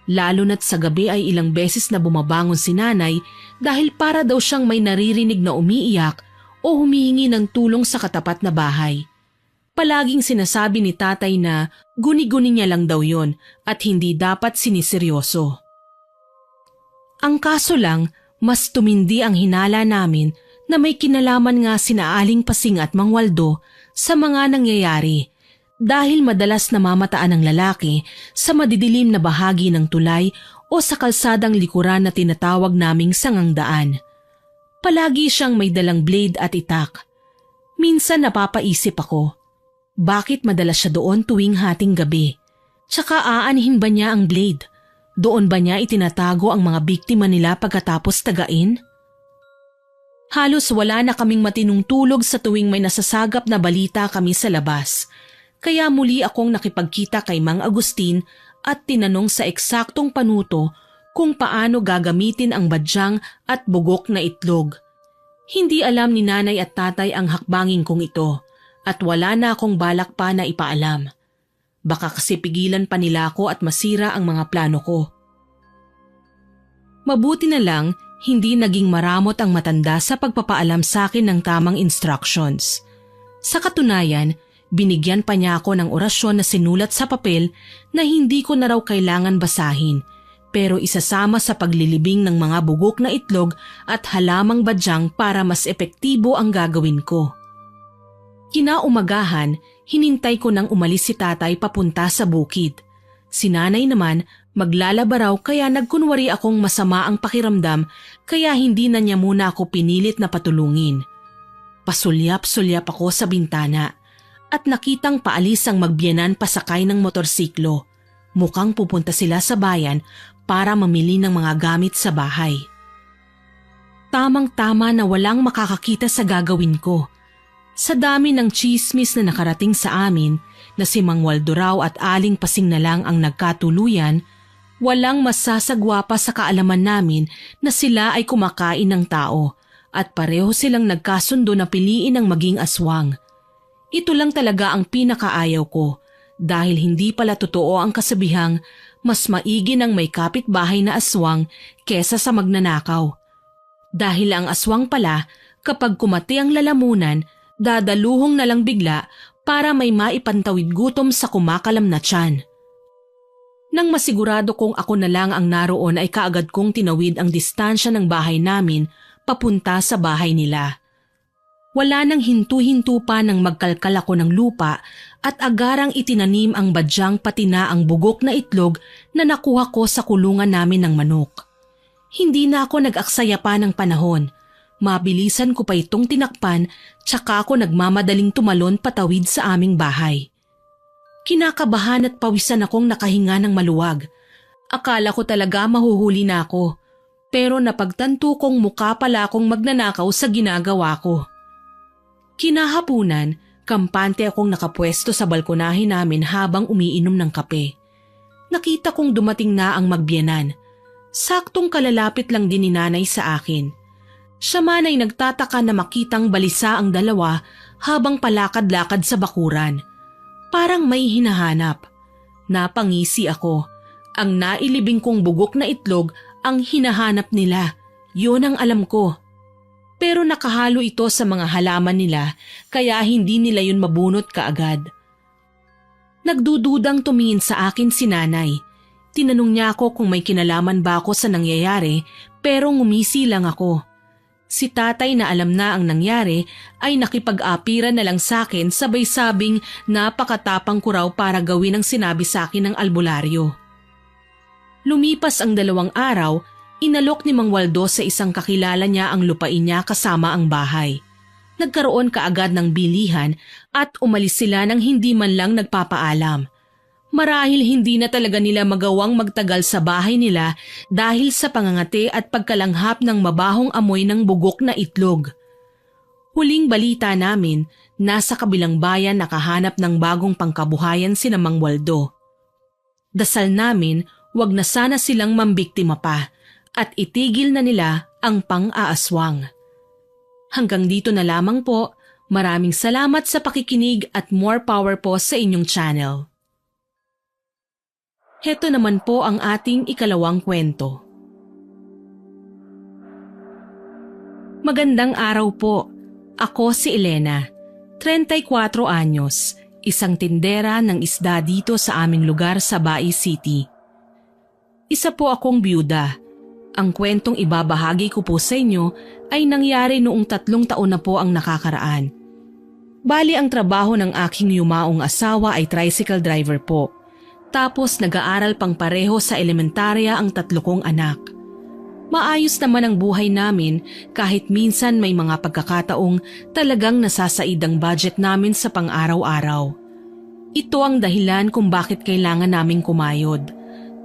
Lalo na't sa gabi ay ilang beses na bumabangon si nanay dahil para daw siyang may naririnig na umiiyak o humihingi ng tulong sa katapat na bahay. Palaging sinasabi ni tatay na guni-guni niya lang daw yon at hindi dapat siniseryoso. Ang kaso lang, mas tumindi ang hinala namin na may kinalaman nga sina Aling Pasing at Mang Waldo sa mga nangyayari dahil madalas namamataan ang lalaki sa madidilim na bahagi ng tulay o sa kalsadang likuran na tinatawag naming sangangdaan. Palagi siyang may dalang blade at itak. Minsan napapaisip ako, bakit madalas siya doon tuwing hating gabi? Tsaka aanhin ba niya ang blade? Doon ba niya itinatago ang mga biktima nila pagkatapos tagain? Halos wala na kaming matinong tulog sa tuwing may nasasagap na balita kami sa labas. Kaya muli akong nakipagkita kay Mang Agustin at tinanong sa eksaktong panuto kung paano gagamitin ang badyang at bugok na itlog. Hindi alam ni nanay at tatay ang hakbangin kong ito at wala na akong balak pa na ipaalam. Baka kasi pigilan pa nila ako at masira ang mga plano ko. Mabuti na lang hindi naging maramot ang matanda sa pagpapaalam sa akin ng tamang instructions. Sa katunayan, binigyan pa niya ako ng orasyon na sinulat sa papel na hindi ko na raw kailangan basahin pero isasama sa paglilibing ng mga bugok na itlog at halamang badyang para mas epektibo ang gagawin ko. Kinaumagahan, hinintay ko nang umalis si tatay papunta sa bukid. Si nanay naman maglalaba raw kaya nagkunwari akong masama ang pakiramdam kaya hindi na niya muna ako pinilit na patulungin. Pasulyap-sulyap ako sa bintana. At nakitang paalis ang magbiyenan pasakay ng motorsiklo. Mukhang pupunta sila sa bayan para mamili ng mga gamit sa bahay. Tamang-tama na walang makakakita sa gagawin ko. Sa dami ng tsismis na nakarating sa amin na si Mang Waldo raw at Aling Pasing na lang ang nagkatuluyan, walang masasagwa pa sa kaalaman namin na sila ay kumakain ng tao at pareho silang nagkasundo na piliin ang maging aswang. Ito lang talaga ang pinakaayaw ko dahil hindi pala totoo ang kasabihang mas maigi ng may kapitbahay na aswang kesa sa magnanakaw. Dahil ang aswang pala kapag kumati ang lalamunan, dadaluhong na lang bigla para may maipantawid gutom sa kumakalam na tiyan. Nang masigurado kong ako na lang ang naroon ay kaagad kong tinawid ang distansya ng bahay namin papunta sa bahay nila. Wala nang hintu-hintu pa nang magkalkal ako ng lupa at agarang itinanim ang badyang pati na ang bugok na itlog na nakuha ko sa kulungan namin ng manok. Hindi na ako nag-aksaya pa ng panahon. Mabilisan ko pa itong tinakpan tsaka ako nagmamadaling tumalon patawid sa aming bahay. Kinakabahan at pawisan akong nakahinga ng maluwag. Akala ko talaga mahuhuli na ako pero napagtanto kong mukha pala akong magnanakaw sa ginagawa ko. Kinahapunan, kampante akong nakapwesto sa balkonahe namin habang umiinom ng kape. Nakita kong dumating na ang magbiyenan. Saktong kalalapit lang din ni nanay sa akin. Siya man ay nagtataka na makitang balisa ang dalawa habang palakad-lakad sa bakuran. Parang may hinahanap. Napangisi ako. Ang nailibing kong bugok na itlog ang hinahanap nila. Yun ang alam ko. Pero nakahalo ito sa mga halaman nila kaya hindi nila yun mabunot kaagad. Nagdududang tumingin sa akin si nanay. Tinanong niya ako kung may kinalaman ba ako sa nangyayari pero ngumisi lang ako. Si tatay na alam na ang nangyari ay nakipag-apiran na lang sa akin sabay sabing napakatapang ko raw para gawin ang sinabi sa akin ng albularyo. Lumipas ang 2 araw. Inalok ni Mang Waldo sa isang kakilala niya ang lupain niya kasama ang bahay. Nagkaroon kaagad ng bilihan at umalis sila nang hindi man lang nagpapaalam. Marahil hindi na talaga nila magawang magtagal sa bahay nila dahil sa pangangati at pagkalanghap ng mabahong amoy ng bugok na itlog. Huling balita namin, Nasa kabilang bayan nakahanap ng bagong pangkabuhayan si Mang Waldo. Dasal namin wag na sana silang mambiktima pa at itigil na nila ang pang-aaswang. Hanggang dito na lamang po. Maraming salamat sa pakikinig at more power po sa inyong channel. Heto naman po ang ating ikalawang kwento. Magandang araw po. Ako si Elena, 34 anyos, isang tindera ng isda dito sa aming lugar sa Bai City. Isa po akong byuda. Ang kwentong ibabahagi ko po sa inyo ay nangyari noong 3 taon na po ang nakakaraan. Bali ang trabaho ng aking yumaong asawa ay tricycle driver po. Tapos nag-aaral pang pareho sa elementarya ang 3 kong anak. Maayos naman ang buhay namin kahit minsan may mga pagkakataong talagang nasasaid ang budget namin sa pang-araw-araw. Ito ang dahilan kung bakit kailangan naming kumayod.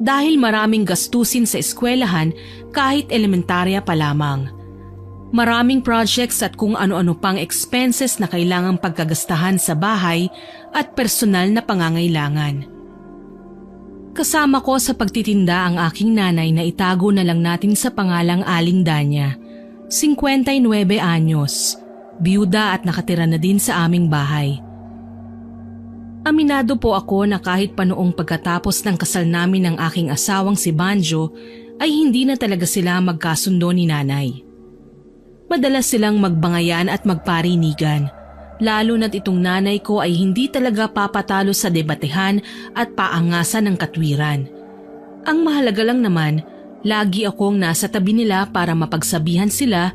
Dahil maraming gastusin sa eskwelahan kahit elementarya pa lamang. Maraming projects at kung ano-ano pang expenses na kailangang pagkagastahan sa bahay at personal na pangangailangan. Kasama ko sa pagtitinda ang aking nanay na itago na lang natin sa pangalang Aling Danya, 59 anyos, biyuda at nakatira na din sa aming bahay. Aminado po ako na kahit pa noong pagkatapos ng kasal namin ng aking asawang si Banjo ay hindi na talaga sila magkasundo ni nanay. Madalas silang magbangayan at magparinigan. Lalo na't itong nanay ko ay hindi talaga papatalo sa debatehan at paangasan ng katwiran. Ang mahalaga lang naman, lagi akong nasa tabi nila para mapagsabihan sila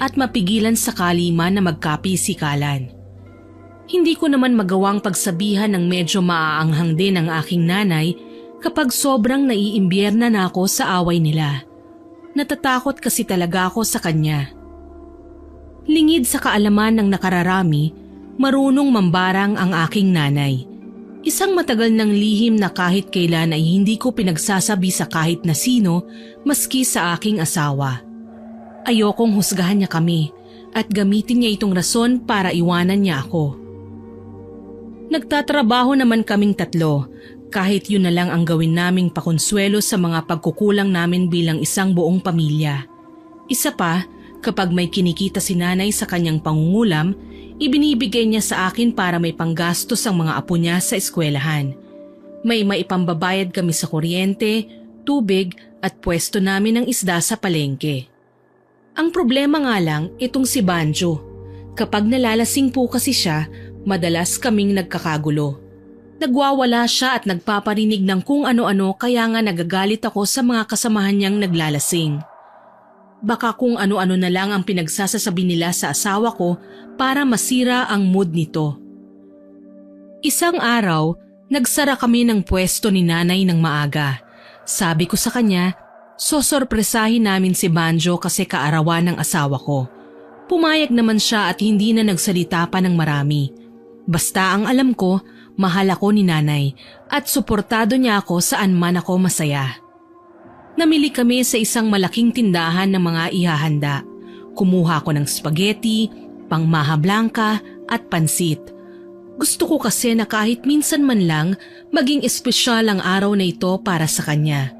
at mapigilan sakali man na magkapisikalan. Hindi ko naman magawang pagsabihan ng medyo maaanghang din ang aking nanay kapag sobrang naiimbierna na ako sa away nila. Natatakot kasi talaga ako sa kanya. Lingid sa kaalaman ng nakararami, marunong mambarang ang aking nanay. Isang matagal ng lihim na kahit kailan ay hindi ko pinagsasabi sa kahit na sino maski sa aking asawa. Ayokong husgahan niya kami at gamitin niya itong rason para iwanan niya ako. Nagtatrabaho naman kaming 3 kahit yun na lang ang gawin naming pakonsuelo sa mga pagkukulang namin bilang isang buong pamilya. Isa pa, kapag may kinikita si nanay sa kanyang pangungulam, ibinibigay niya sa akin para may panggastos ang mga apo niya sa eskwelahan. May maipambabayad kami sa kuryente, tubig at pwesto namin ng isda sa palengke. Ang problema nga lang itong si Banjo. Kapag nalalasing po kasi siya, madalas kaming nagkakagulo. Nagwawala siya at nagpaparinig ng kung ano-ano kaya nga nagagalit ako sa mga kasamahan niyang naglalasing. Baka kung ano-ano na lang ang pinagsasasabi nila sa asawa ko para masira ang mood nito. Isang araw, nagsara kami ng pwesto ni nanay ng maaga. Sabi ko sa kanya, sosorpresahin namin si Banjo kasi kaarawan ng asawa ko. Pumayag naman siya at hindi na nagsalita pa ng marami. Basta ang alam ko, mahal ako ni nanay at suportado niya ako saan man ako masaya. Namili kami sa isang malaking tindahan ng mga ihahanda. Kumuha ko ng spaghetti, pangmaha blanca at pansit. Gusto ko kasi na kahit minsan man lang maging espesyal ang araw na ito para sa kanya.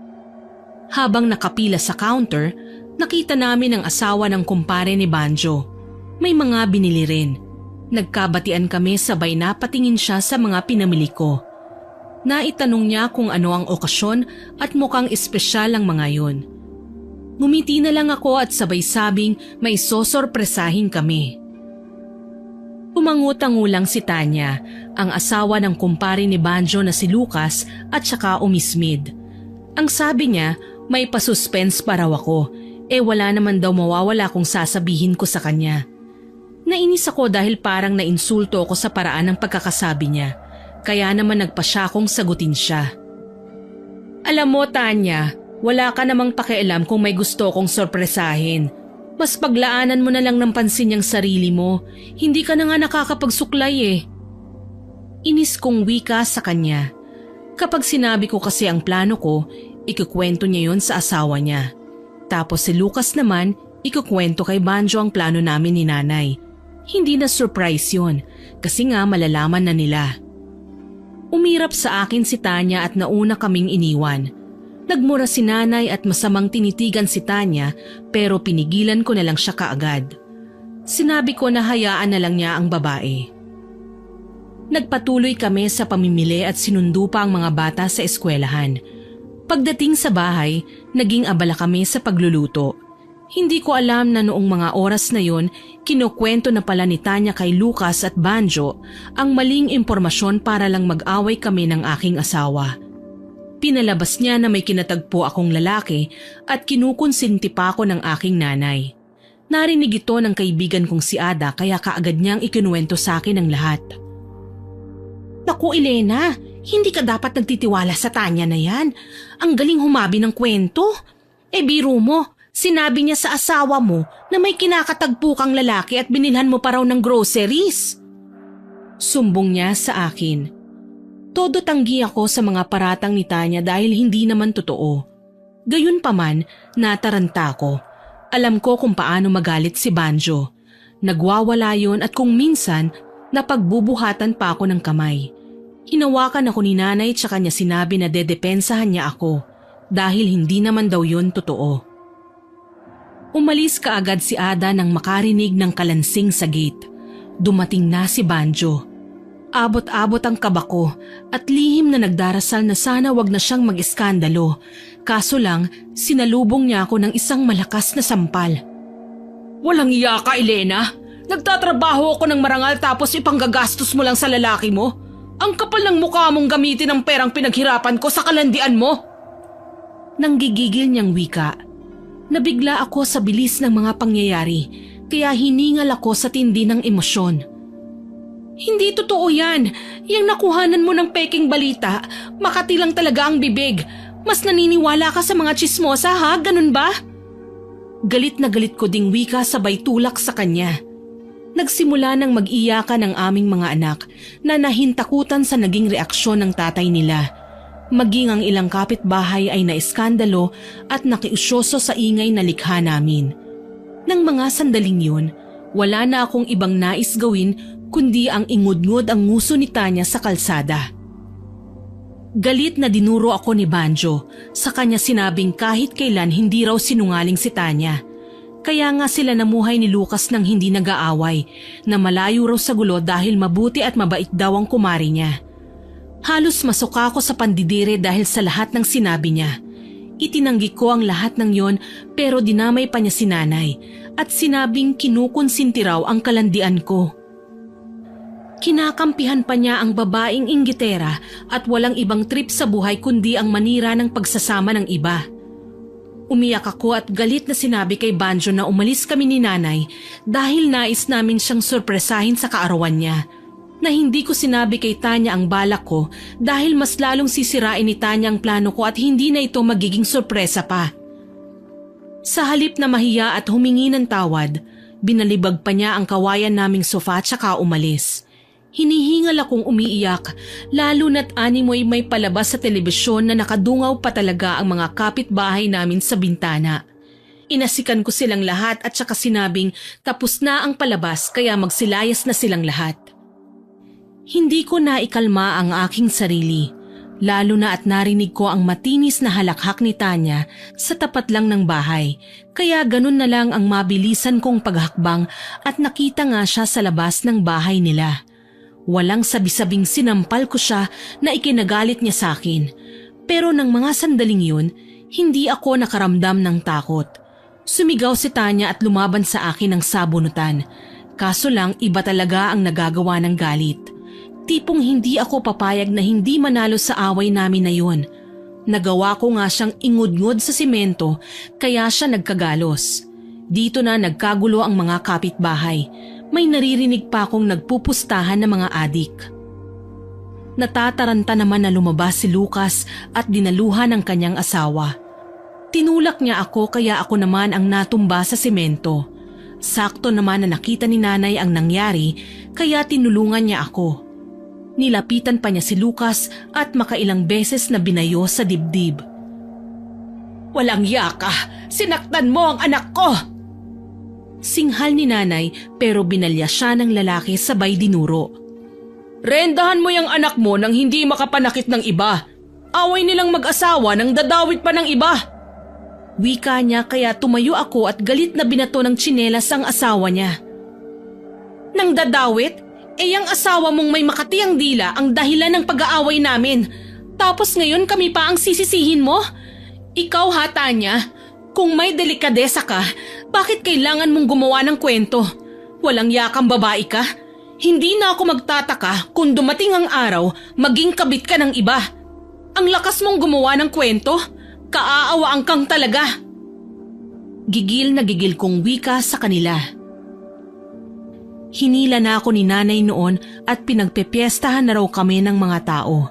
Habang nakapila sa counter, nakita namin ang asawa ng kumpare ni Banjo. May mga binili rin. Nagkabatian kami sabay na patingin siya sa mga pinamili ko. Naitanong niya kung ano ang okasyon at mukhang espesyal ang mga yon. Ngumiti na lang ako at sabay sabing may sosorpresahin kami. Umangutang-ulang si Tanya, ang asawa ng kumpare ni Banjo na si Lucas at saka umismid. Ang sabi niya, may pasuspense pa raw ako, wala naman daw mawawala kung sasabihin ko sa kanya. Nainis ako dahil parang nainsulto ako sa paraan ng pagkakasabi niya, kaya naman nagpasya kong sagutin siya. Alam mo Tanya, wala ka namang pakialam kung may gusto kong sorpresahin. Mas paglaanan mo na lang ng pansin yung sarili mo, hindi ka na nga nakakapagsuklay eh. Inis kong wika sa kanya. Kapag sinabi ko kasi ang plano ko, ikukwento niya yon sa asawa niya. Tapos si Lucas naman, ikukwento kay Banjo ang plano namin ni nanay. Hindi na surprise yun kasi nga malalaman na nila. Umirap sa akin si Tanya at nauna kaming iniwan. Nagmura si nanay at masamang tinitigan si Tanya pero pinigilan ko na lang siya kaagad. Sinabi ko na hayaan na lang niya ang babae. Nagpatuloy kami sa pamimili at sinundo pa ang mga bata sa eskwelahan. Pagdating sa bahay, naging abala kami sa pagluluto. Hindi ko alam na noong mga oras na yon, kinukwento na pala ni Tanya kay Lucas at Banjo ang maling impormasyon para lang mag-away kami ng aking asawa. Pinalabas niya na may kinatagpo akong lalaki at kinukonsinti pa ako ng aking nanay. Narinig ito ng kaibigan kong si Ada kaya kaagad niyang ikinuwento sa akin ang lahat. Naku Elena, hindi ka dapat nagtitiwala sa Tanya na yan. Ang galing humabi ng kwento. Biro mo, sinabi niya sa asawa mo na may kinakatagpo kang lalaki at binilhan mo pa raw ng groceries. Sumbong niya sa akin. Todo tanggi ako sa mga paratang ni Tanya dahil hindi naman totoo. Gayunpaman, nataranta ko. Alam ko kung paano magalit si Banjo. Nagwawala yon at kung minsan, napagbubuhatan pa ako ng kamay. Hinawakan ako ni nanay tsaka niya sinabi na dedepensahan niya ako dahil hindi naman daw yon totoo. Umalis kaagad si Ada nang makarinig ng kalansing sa gate. Dumating na si Banjo. Abot-abot ang kaba ko at lihim na nagdarasal na sana wag na siyang mag-iskandalo. Kaso lang, sinalubong niya ako ng isang malakas na sampal. Walang iya ka, Elena! Nagtatrabaho ako ng marangal tapos ipanggagastos mo lang sa lalaki mo? Ang kapal ng mukha mong gamitin ang perang pinaghirapan ko sa kalandian mo! Nanggigigil niyang wika. Nabigla ako sa bilis ng mga pangyayari kaya hiningal ako sa tindi ng emosyon. Hindi totoo yan. Yang nakuhanan mo ng peking balita, makati lang talaga ang bibig. Mas naniniwala ka sa mga tsismosa ha, ganun ba? Galit na galit ko ding wika sabay tulak sa kanya. Nagsimula ng mag-iyakan ang aming mga anak na nahintakutan sa naging reaksyon ng tatay nila. Maging ang ilang kapitbahay ay naiskandalo at nakiusyoso sa ingay na likha namin. Nang mga sandaling yun, wala na akong ibang nais gawin kundi ang ingudngod ang nguso ni Tanya sa kalsada. Galit na dinuro ako ni Banjo, sa kanya sinabing kahit kailan hindi raw sinungaling si Tanya. Kaya nga sila namuhay ni Lucas nang hindi nag-aaway, na malayo raw sa gulo dahil mabuti at mabait daw ang kumari niya. Halos masuka ako sa pandidire dahil sa lahat ng sinabi niya. Itinanggi ko ang lahat ng yon pero dinamay pa niya si nanay at sinabing kinukonsinti raw ang kalandian ko. Kinakampihan pa niya ang babaeng inggitera at walang ibang trip sa buhay kundi ang manira ng pagsasama ng iba. Umiyak ako at galit na sinabi kay Banjo na umalis kami ni nanay dahil nais namin siyang sorpresahin sa kaarawan niya. Na hindi ko sinabi kay Tanya ang balak ko dahil mas lalong sisirain ni Tanya ang plano ko at hindi na ito magiging sorpresa pa. Sa halip na mahiya at humingi ng tawad, binalibag pa niya ang kawayan naming sofa at saka umalis. Hinihingal akong umiiyak, lalo na't animoy may palabas sa telebisyon na nakadungaw pa talaga ang mga kapitbahay namin sa bintana. Inasikan ko silang lahat at saka sinabing tapos na ang palabas kaya magsilayas na silang lahat. Hindi ko naikalma ang aking sarili, lalo na at narinig ko ang matinis na halakhak ni Tanya sa tapat lang ng bahay, kaya ganun na lang ang mabilisan kong paghakbang at nakita nga siya sa labas ng bahay nila. Walang sabi-sabing sinampal ko siya na ikinagalit niya sa akin. Pero nang mga sandaling yun, hindi ako nakaramdam ng takot. Sumigaw si Tanya at lumaban sa akin ng sabunutan. Kaso lang iba talaga ang nagagawa ng galit. Tipong hindi ako papayag na hindi manalo sa away namin na yun. Nagawa ko nga siyang ingudngod sa simento kaya siya nagkagalos. Dito na nagkagulo ang mga kapitbahay. May naririnig pa akong nagpupustahan ng mga adik. Natataranta naman na lumabas si Lucas at dinaluhan ng kanyang asawa. Tinulak niya ako kaya ako naman ang natumba sa semento. Sakto naman na nakita ni nanay ang nangyari kaya tinulungan niya ako. Nilapitan pa niya si Lucas at makailang beses na binayo sa dibdib. Walang yaka! Sinaktan mo ang anak ko! Singhal ni nanay pero binalya siya ng lalaki sabay dinuro. Rendahan mo yung anak mo nang hindi makapanakit ng iba. Away nilang mag-asawa nang dadawit pa ng iba. Wika niya kaya tumayo ako at galit na binato ng tsinelas ang asawa niya. Nang dadawit? Ang asawa mong may makatiang dila ang dahilan ng pag-aaway namin. Tapos ngayon kami pa ang sisisihin mo? Ikaw ha, Tanya? Kung may delikadesa ka, bakit kailangan mong gumawa ng kwento? Walang yakang babae ka? Hindi na ako magtataka kung dumating ang araw maging kabit ka ng iba. Ang lakas mong gumawa ng kwento, kaaawaan kang talaga. Gigil na gigil kong wika sa kanila. Hinila na ako ni nanay noon at pinagpepiestahan na raw kami ng mga tao.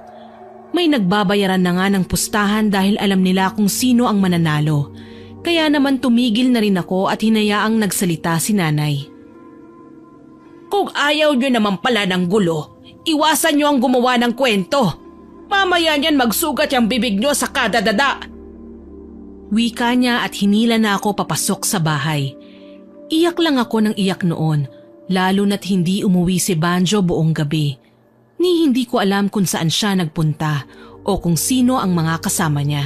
May nagbabayaran na nga ng pustahan dahil alam nila kung sino ang mananalo. Kaya naman tumigil na rin ako at hinayaang nagsalita si nanay. Kung ayaw nyo naman pala ng gulo, iwasan nyo ang gumawa ng kwento. Mamaya niyan magsugat yung bibig nyo sa kada dada. Wika niya at hinila na ako papasok sa bahay. Iyak lang ako ng iyak noon, lalo na't hindi umuwi si Banjo buong gabi. Ni hindi ko alam kung saan siya nagpunta o kung sino ang mga kasama niya.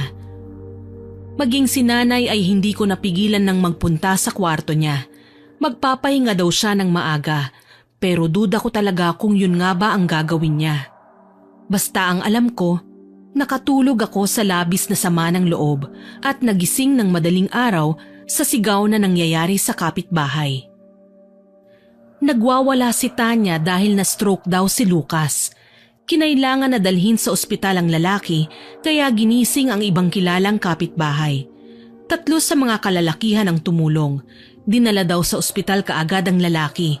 Maging si nanay ay hindi ko napigilan ng magpunta sa kwarto niya. Magpapahinga daw siya ng maaga, pero duda ko talaga kung yun nga ba ang gagawin niya. Basta ang alam ko, nakatulog ako sa labis na sama ng loob at nagising ng madaling araw sa sigaw na nangyayari sa kapitbahay. Nagwawala si Tanya dahil na-stroke daw si Lucas. Kinailangan na dalhin sa ospital ang lalaki kaya ginising ang ibang kilalang kapitbahay. 3 sa mga kalalakihan ang tumulong. Dinala daw sa ospital kaagad ang lalaki.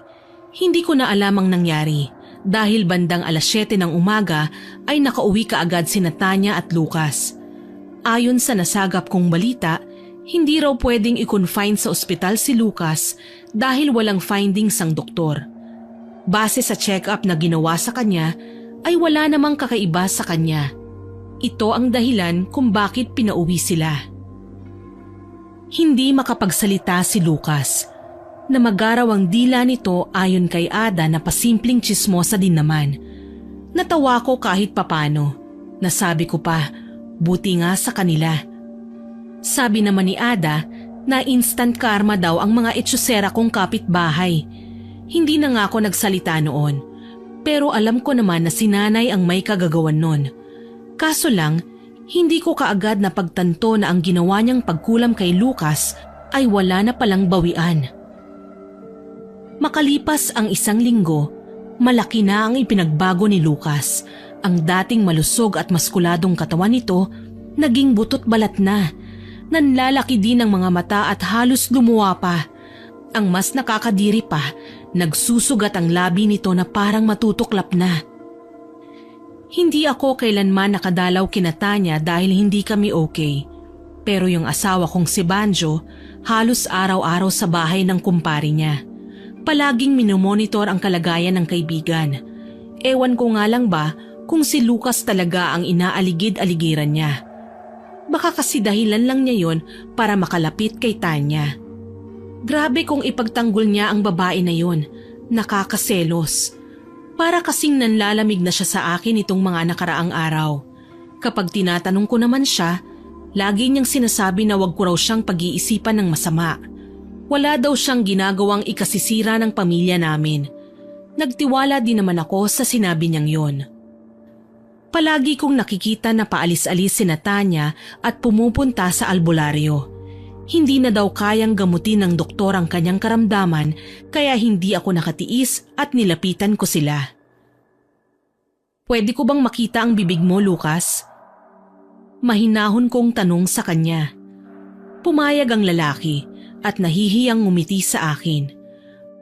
Hindi ko na alam ang nangyari dahil bandang 7:00 ng umaga ay nakauwi kaagad sina Tanya at Lucas. Ayon sa nasagap kong balita, hindi raw pwedeng i-confine sa ospital si Lucas dahil walang findings ang doktor. Base sa check-up na ginawa sa kanya, ay wala namang kakaiba sa kanya. Ito ang dahilan kung bakit pinauwi sila. Hindi makapagsalita si Lucas. Namagaraw ang dila nito ayon kay Ada na pasimpleng tsismosa din naman. Natawa ko kahit papano. Nasabi ko pa, buti nga sa kanila. Sabi naman ni Ada na instant karma daw ang mga etsyosera kong kapitbahay. Hindi na nga ako nagsalita noon. Pero alam ko naman na si nanay ang may kagagawan nun. Kaso lang, hindi ko kaagad napagtanto na ang ginawa niyang pagkulam kay Lucas ay wala na palang bawian. Makalipas ang 1 linggo, malaki na ang ipinagbago ni Lucas. Ang dating malusog at maskuladong katawan nito, naging butot balat na. Nanlalaki din ang mga mata at halos lumuwa pa. Ang mas nakakadiri pa, nagsusugat ang labi nito na parang matutuklap na. Hindi ako kailanman nakadalaw kina Tanya dahil hindi kami okay. Pero yung asawa kong si Banjo, halos araw-araw sa bahay ng kumpare niya. Palaging minomonitor ang kalagayan ng kaibigan. Ewan ko nga lang ba kung si Lucas talaga ang inaaligid-aligiran niya. Baka kasi dahilan lang niya yon para makalapit kay Tanya. Grabe kung ipagtanggol niya ang babae na yon. Nakakaselos. Para kasing nanlalamig na siya sa akin itong mga nakaraang araw. Kapag tinatanong ko naman siya, lagi niyang sinasabi na wag ko raw siyang pag-iisipan ng masama. Wala daw siyang ginagawang ikasisira ng pamilya namin. Nagtiwala din naman ako sa sinabi niyang yon. Palagi kong nakikita na paalis-alis si Tanya at pumupunta sa albularyo. Hindi na daw kayang gamutin ng doktor ang kanyang karamdaman kaya hindi ako nakatiis at nilapitan ko sila. Pwede ko bang makita ang bibig mo, Lucas? Mahinahon kong tanong sa kanya. Pumayag ang lalaki at nahihiyang ngumiti sa akin.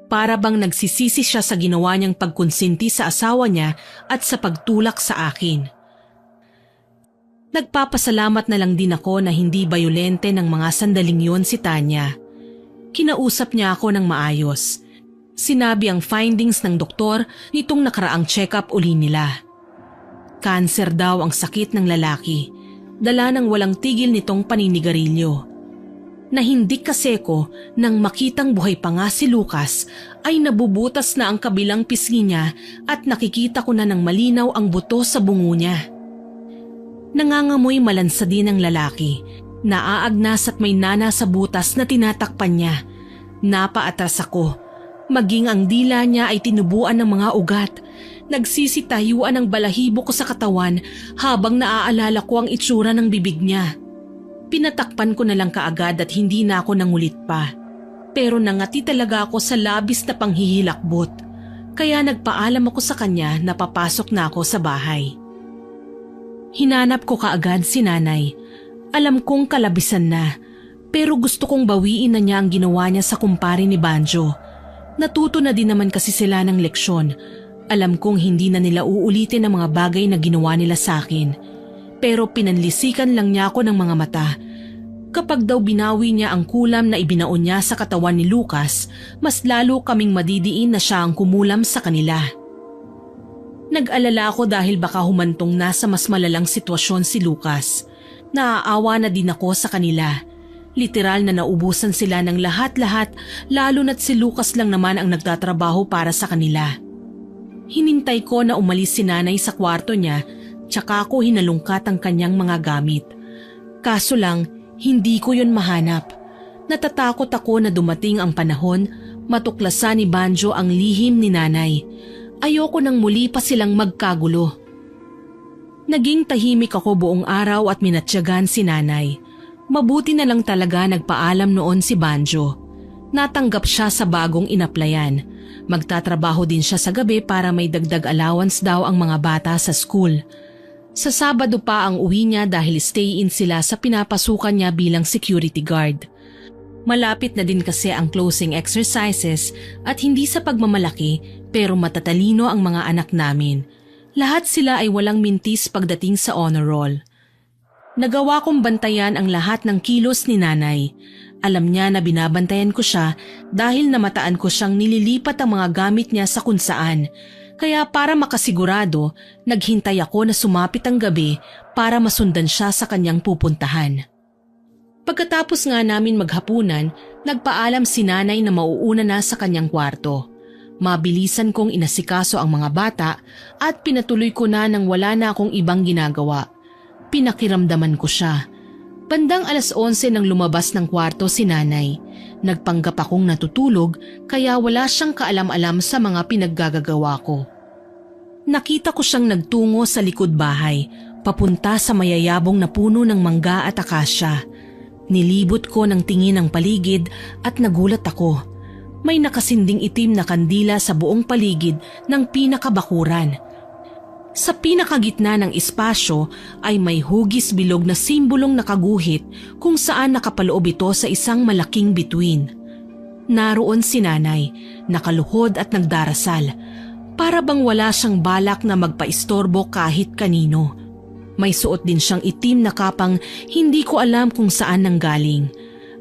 Para bang nagsisisi siya sa ginawa niyang pagkonsinti sa asawa niya at sa pagtulak sa akin. Nagpapasalamat na lang din ako na hindi bayolente ng mga sandaling yon si Tanya. Kinausap niya ako ng maayos. Sinabi ang findings ng doktor nitong nakaraang check-up uli nila. Cancer daw ang sakit ng lalaki, dala ng walang tigil nitong paninigarilyo. Nahindik kasi ko nang makitang buhay pa nga si Lucas ay nabubutas na ang kabilang pisngi niya at nakikita ko na ng malinaw ang buto sa bungo niya. Nangangamoy malansa din ang lalaki. Naaagnas at may nana sa butas na tinatakpan niya. Napaatras ako. Maging ang dila niya ay tinubuan ng mga ugat. Nagsisitayuan ang balahibo ko sa katawan habang naaalala ko ang itsura ng bibig niya. Pinatakpan ko na lang kaagad at hindi na ako nangulit pa. Pero nangati talaga ako sa labis na panghihilakbot. Kaya nagpaalam ako sa kanya na papasok na ako sa bahay. Hinanap ko kaagad si nanay. Alam kong kalabisan na, pero gusto kong bawiin na niya ang ginawa niya sa kumpare ni Banjo. Natuto na din naman kasi sila ng leksyon. Alam kong hindi na nila uulitin ang mga bagay na ginawa nila sa akin. Pero pinanlisikan lang niya ako ng mga mata. Kapag daw binawi niya ang kulam na ibinaon niya sa katawan ni Lucas, mas lalo kaming madidiin na siya ang kumulam sa kanila. Nag-alala ako dahil baka humantong na sa mas malalang sitwasyon si Lucas. Naaawa na din ako sa kanila. Literal na naubusan sila ng lahat-lahat, lalo na't si Lucas lang naman ang nagtatrabaho para sa kanila. Hinintay ko na umalis si nanay sa kwarto niya, tsaka ko hinalungkat ang kanyang mga gamit. Kaso lang, hindi ko yun mahanap. Natatakot ako na dumating ang panahon, matuklasan ni Banjo ang lihim ni nanay. Ayoko nang muli pa silang magkagulo. Naging tahimik ako buong araw at minatyagan si nanay. Mabuti na lang talaga nagpaalam noon si Banjo. Natanggap siya sa bagong inaplayan. Magtatrabaho din siya sa gabi para may dagdag allowance daw ang mga bata sa school. Sa Sabado pa ang uwi niya dahil stay-in sila sa pinapasukan niya bilang security guard. Malapit na din kasi ang closing exercises at hindi sa pagmamalaki pero matatalino ang mga anak namin. Lahat sila ay walang mintis pagdating sa honor roll. Nagawa kong bantayan ang lahat ng kilos ni nanay. Alam niya na binabantayan ko siya dahil namataan ko siyang nililipat ang mga gamit niya sa kung saan. Kaya para makasigurado, naghintay ako na sumapit ang gabi para masundan siya sa kanyang pupuntahan. Pagkatapos nga namin maghapunan, nagpaalam si nanay na mauuna na sa kanyang kwarto. Mabilisan kong inasikaso ang mga bata at pinatuloy ko na nang wala na akong ibang ginagawa. Pinakiramdaman ko siya. Bandang 11:00 nang lumabas ng kwarto si nanay. Nagpanggap akong natutulog kaya wala siyang kaalam-alam sa mga pinaggagagawa ko. Nakita ko siyang nagtungo sa likod bahay, papunta sa mayayabong na puno ng mangga at akasya. Nilibot ko ng tingin ang paligid at nagulat ako. May nakasinding itim na kandila sa buong paligid ng pinakabakuran. Sa pinakagitna ng espasyo ay may hugis bilog na simbolong nakaguhit kung saan nakapaloob ito sa isang malaking bituin. Naroon si nanay, nakaluhod at nagdarasal. Para bang wala siyang balak na magpaistorbo kahit kanino. May suot din siyang itim na kapang hindi ko alam kung saan nanggaling.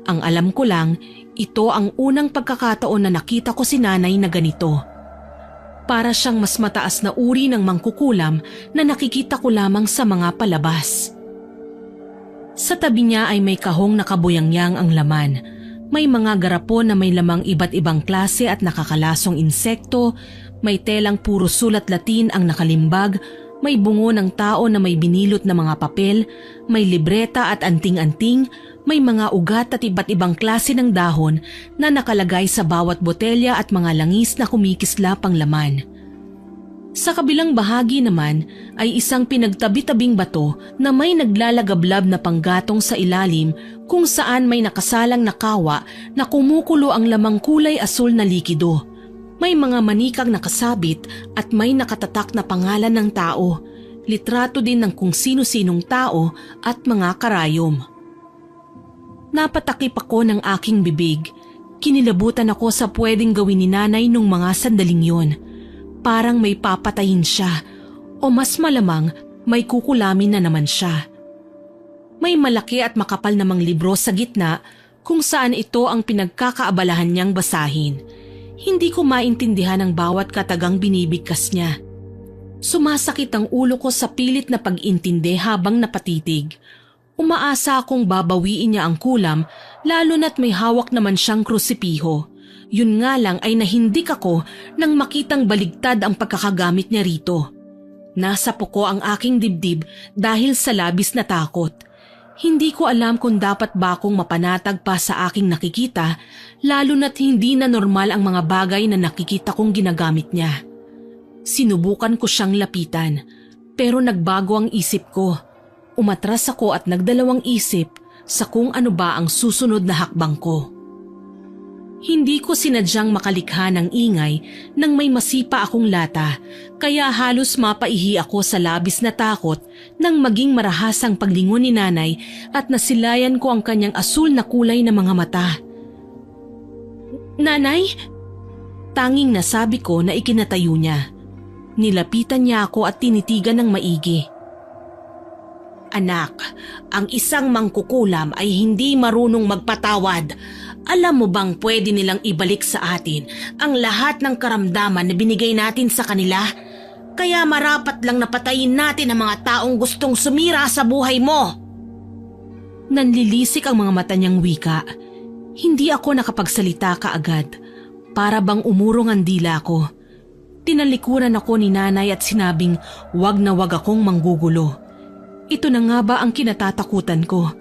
Ang alam ko lang, ito ang unang pagkakataon na nakita ko si nanay na ganito. Para siyang mas mataas na uri ng mangkukulam na nakikita ko lamang sa mga palabas. Sa tabi niya ay may kahong nakabuyangyang ang laman. May mga garapon na may lamang iba't ibang klase at nakakalasong insekto, may telang puro sulat Latin ang nakalimbag, may bungo ng tao na may binilot na mga papel, may libreta at anting-anting, may mga ugat at iba't ibang klase ng dahon na nakalagay sa bawat botelya at mga langis na kumikislap ang laman. Sa kabilang bahagi naman ay isang pinagtabi-tabing bato na may naglalagablab na panggatong sa ilalim kung saan may nakasalang na kawa na kumukulo ang lamang kulay asul na likido. May mga manikang nakasabit at may nakatatak na pangalan ng tao, litrato din ng kung sino-sinong tao at mga karayom. Napatakip ako ng aking bibig. Kinilabutan ako sa pwedeng gawin ni nanay nung mga sandaling yon. Parang may papatayin siya o mas malamang may kukulamin na naman siya. May malaki at makapal namang libro sa gitna kung saan ito ang pinagkakaabalahan niyang basahin. Hindi ko maintindihan ang bawat katagang binibigkas niya. Sumasakit ang ulo ko sa pilit na pag-intindi habang napatitig. Umaasa akong babawiin niya ang kulam lalo na't may hawak naman siyang krusipiho. Yun nga lang ay nahindik ako nang makitang baligtad ang pagkakagamit niya rito. Nasa puko ang aking dibdib dahil sa labis na takot. Hindi ko alam kung dapat ba akong mapanatag pa sa aking nakikita, lalo na't hindi na normal ang mga bagay na nakikita kong ginagamit niya. Sinubukan ko siyang lapitan, pero nagbago ang isip ko. Umatras ako at nagdalawang isip sa kung ano ba ang susunod na hakbang ko. Hindi ko sinadyang makalikha ng ingay nang may masipa akong lata, kaya halos mapaihi ako sa labis na takot nang maging marahasang paglingon ni nanay at nasilayan ko ang kanyang asul na kulay na mga mata. "Nanay?" Tanging nasabi ko na ikinatayo niya. Nilapitan niya ako at tinitigan ng maigi. "Anak, ang isang mangkukulam ay hindi marunong magpatawad. Alam mo bang pwede nilang ibalik sa atin ang lahat ng karamdaman na binigay natin sa kanila? Kaya marapat lang napatayin natin ang mga taong gustong sumira sa buhay mo." Nanlilisik ang mga mata niyang wika. Hindi ako nakapagsalita kaagad. Para bang umurong ang dila ko. Tinalikuran ako ni nanay at sinabing wag na wag akong manggugulo. Ito na nga ba ang kinatatakutan ko?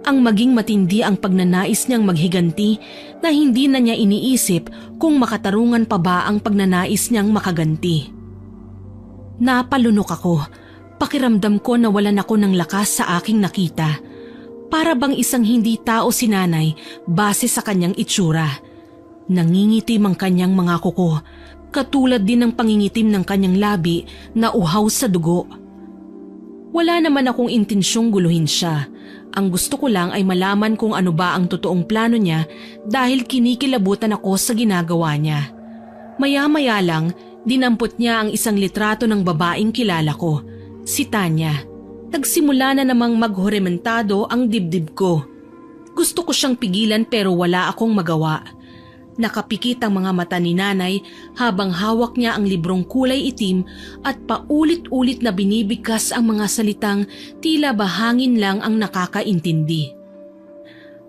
Ang maging matindi ang pagnanais niyang maghiganti na hindi na niya iniisip kung makatarungan pa ba ang pagnanais niyang makaganti. Napalunok ako. Pakiramdam ko na walan ako ng lakas sa aking nakita. Para bang isang hindi tao si nanay base sa kanyang itsura. Nangingitim ang kanyang mga kuko, katulad din ng pangingitim ng kanyang labi na uhaw sa dugo. Wala naman akong intensyong guluhin siya. Ang gusto ko lang ay malaman kung ano ba ang totoong plano niya dahil kinikilabutan ako sa ginagawa niya. Maya-maya lang, dinampot niya ang isang litrato ng babaeng kilala ko, si Tanya. Nagsimula na namang maghorementado ang dibdib ko. Gusto ko siyang pigilan pero wala akong magawa. Nakapikit ang mga mata ni nanay habang hawak niya ang librong kulay itim at paulit-ulit na binibigkas ang mga salitang tila bahangin lang ang nakakaintindi.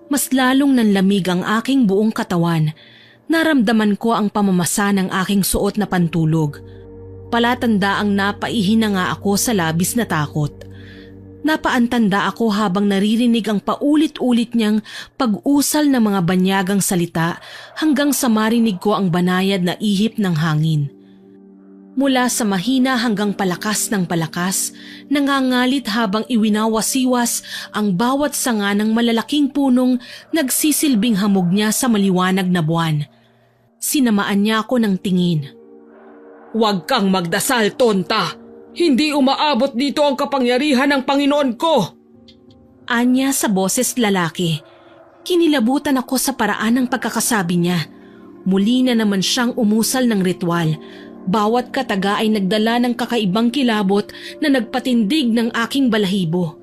Mas lalong nanlamig ang aking buong katawan. Naramdaman ko ang pamamasa ng aking suot na pantulog. Palatanda ang napaihi na nga ako sa labis na takot. Napaantanda ako habang naririnig ang paulit-ulit niyang pag-usal ng mga banyagang salita hanggang sa marinig ko ang banayad na ihip ng hangin. Mula sa mahina hanggang palakas ng palakas, nangangalit habang iwinawasiwas ang bawat sanga ng malalaking punong nagsisilbing hamog niya sa maliwanag na buwan. Sinamaan niya ako ng tingin. "Huwag kang magdasal, tonta! Hindi umaabot dito ang kapangyarihan ng Panginoon ko!" Anya sa boses lalaki. Kinilabutan ako sa paraan ng pagkakasabi niya. Muli na naman siyang umusal ng ritual. Bawat kataga ay nagdala ng kakaibang kilabot na nagpatindig ng aking balahibo.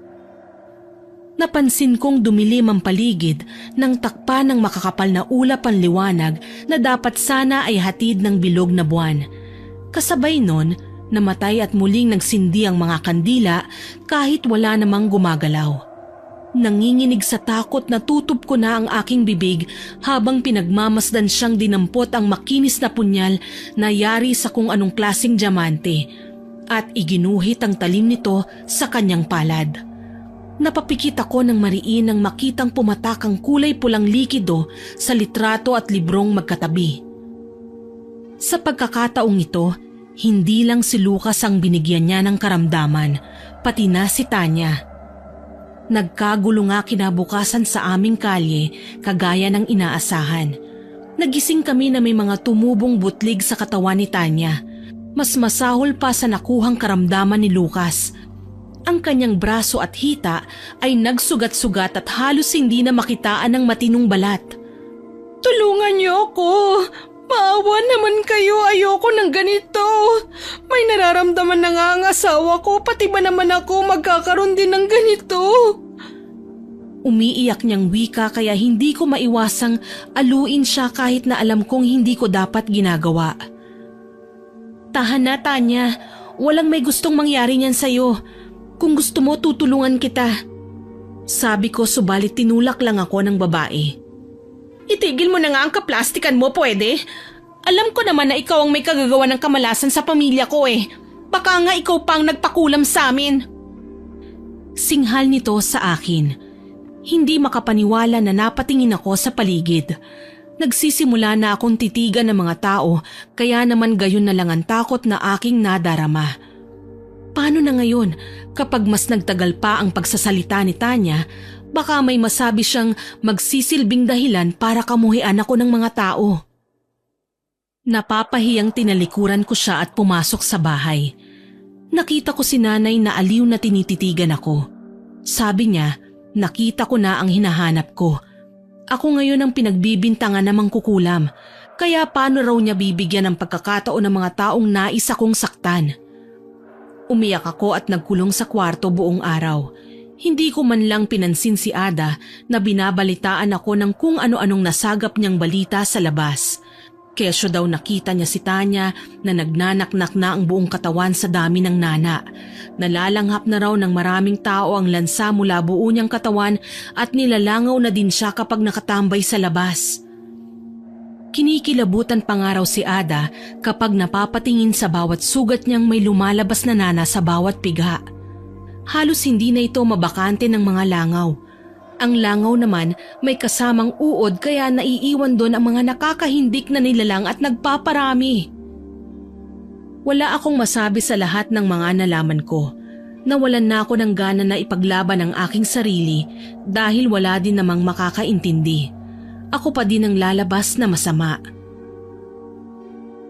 Napansin kong dumilim ang paligid nang takpa ng makakapal na ulap ang liwanag na dapat sana ay hatid ng bilog na buwan. Kasabay nun, namatay at muling nagsindi ang mga kandila kahit wala namang gumagalaw. Nanginginig sa takot na tutup ko na ang aking bibig habang pinagmamasdan siyang dinampot ang makinis na punyal na yari sa kung anong klaseng diamante at iginuhit ang talim nito sa kanyang palad. Napapikit ako ng mariin nang makitang pumatak ang kulay pulang likido sa litrato at librong magkatabi. Sa pagkakataong ito, hindi lang si Lucas ang binigyan niya ng karamdaman, pati na si Tanya. Nagkagulo nga kinabukasan sa aming kalye kagaya ng inaasahan. Nagising kami na may mga tumubong butlig sa katawan ni Tanya. Mas masahol pa sa nakuhang karamdaman ni Lucas. Ang kanyang braso at hita ay nagsugat-sugat at halos hindi na makitaan ng matinong balat. "Tulungan niyo ako! Maawa naman kayo, ayoko ng ganito. May nararamdaman na nga ang asawa ko, pati ba naman ako magkakaroon din ng ganito?" Umiiyak niyang wika kaya hindi ko maiwasang aluin siya kahit na alam kong hindi ko dapat ginagawa. "Tahan na, Tanya. Walang may gustong mangyari niyan sa'yo. Kung gusto mo, tutulungan kita." Sabi ko subalit tinulak lang ako ng babae. Itigil mo na nga ang kaplastikan mo, pwede? Alam ko naman na ikaw ang may kagagawa ng kamalasan sa pamilya ko eh. Baka nga ikaw pang nagpakulam sa amin. Singhal nito sa akin. Hindi makapaniwala na napatingin ako sa paligid. Nagsisimula na akong titigan ng mga tao kaya naman gayon na lang ang takot na aking nadarama. Paano na ngayon kapag mas nagtagal pa ang pagsasalita ni Tanya, baka may masabi siyang magsisilbing dahilan para kamuhian ako ng mga tao. Napapahiyang tinalikuran ko siya at pumasok sa bahay. Nakita ko si nanay na aliw na tinititigan ako. Sabi niya, nakita ko na ang hinahanap ko. Ako ngayon ang pinagbibintangan na mangkukulam, kaya paano raw niya bibigyan ng pagkakataon ng mga taong nais akong saktan? Umiyak ako at nagkulong sa kwarto buong araw. Hindi ko man lang pinansin si Ada na binabalitaan ako ng kung ano-anong nasagap niyang balita sa labas. Kesyo daw nakita niya si Tanya na nagnanaknak na ang buong katawan sa dami ng nana. Nalalanghap na raw ng maraming tao ang lansa mula buo niyang katawan at nilalangaw na din siya kapag nakatambay sa labas. Kinikilabutan pa nga raw si Ada kapag napapatingin sa bawat sugat niyang may lumalabas na nana sa bawat piga. Halos hindi na ito mabakante ng mga langaw. Ang langaw naman may kasamang uod kaya naiiwan doon ang mga nakakahindik na nilalang at nagpaparami. Wala akong masabi sa lahat ng mga nalaman ko. Nawalan na ako ng gana na ipaglaban ang aking sarili dahil wala din namang makakaintindi. Ako pa din ang lalabas na masama.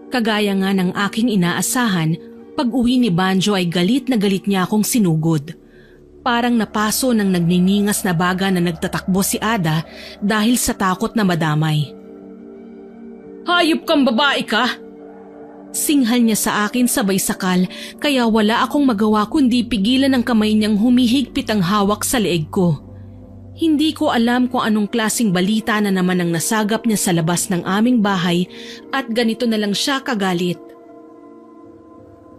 Kagaya nga ng aking inaasahan, pag-uwi ni Banjo ay galit na galit niya akong sinugod. Parang napaso ng nagniningas na baga na nagtatakbo si Ada dahil sa takot na madamay. Hayop kang babae ka! Singhal niya sa akin sabay sakal kaya wala akong magawa kundi pigilan ang kamay niyang humihigpit ang hawak sa leeg ko. Hindi ko alam kung anong klaseng balita na naman ang nasagap niya sa labas ng aming bahay at ganito na lang siya kagalit.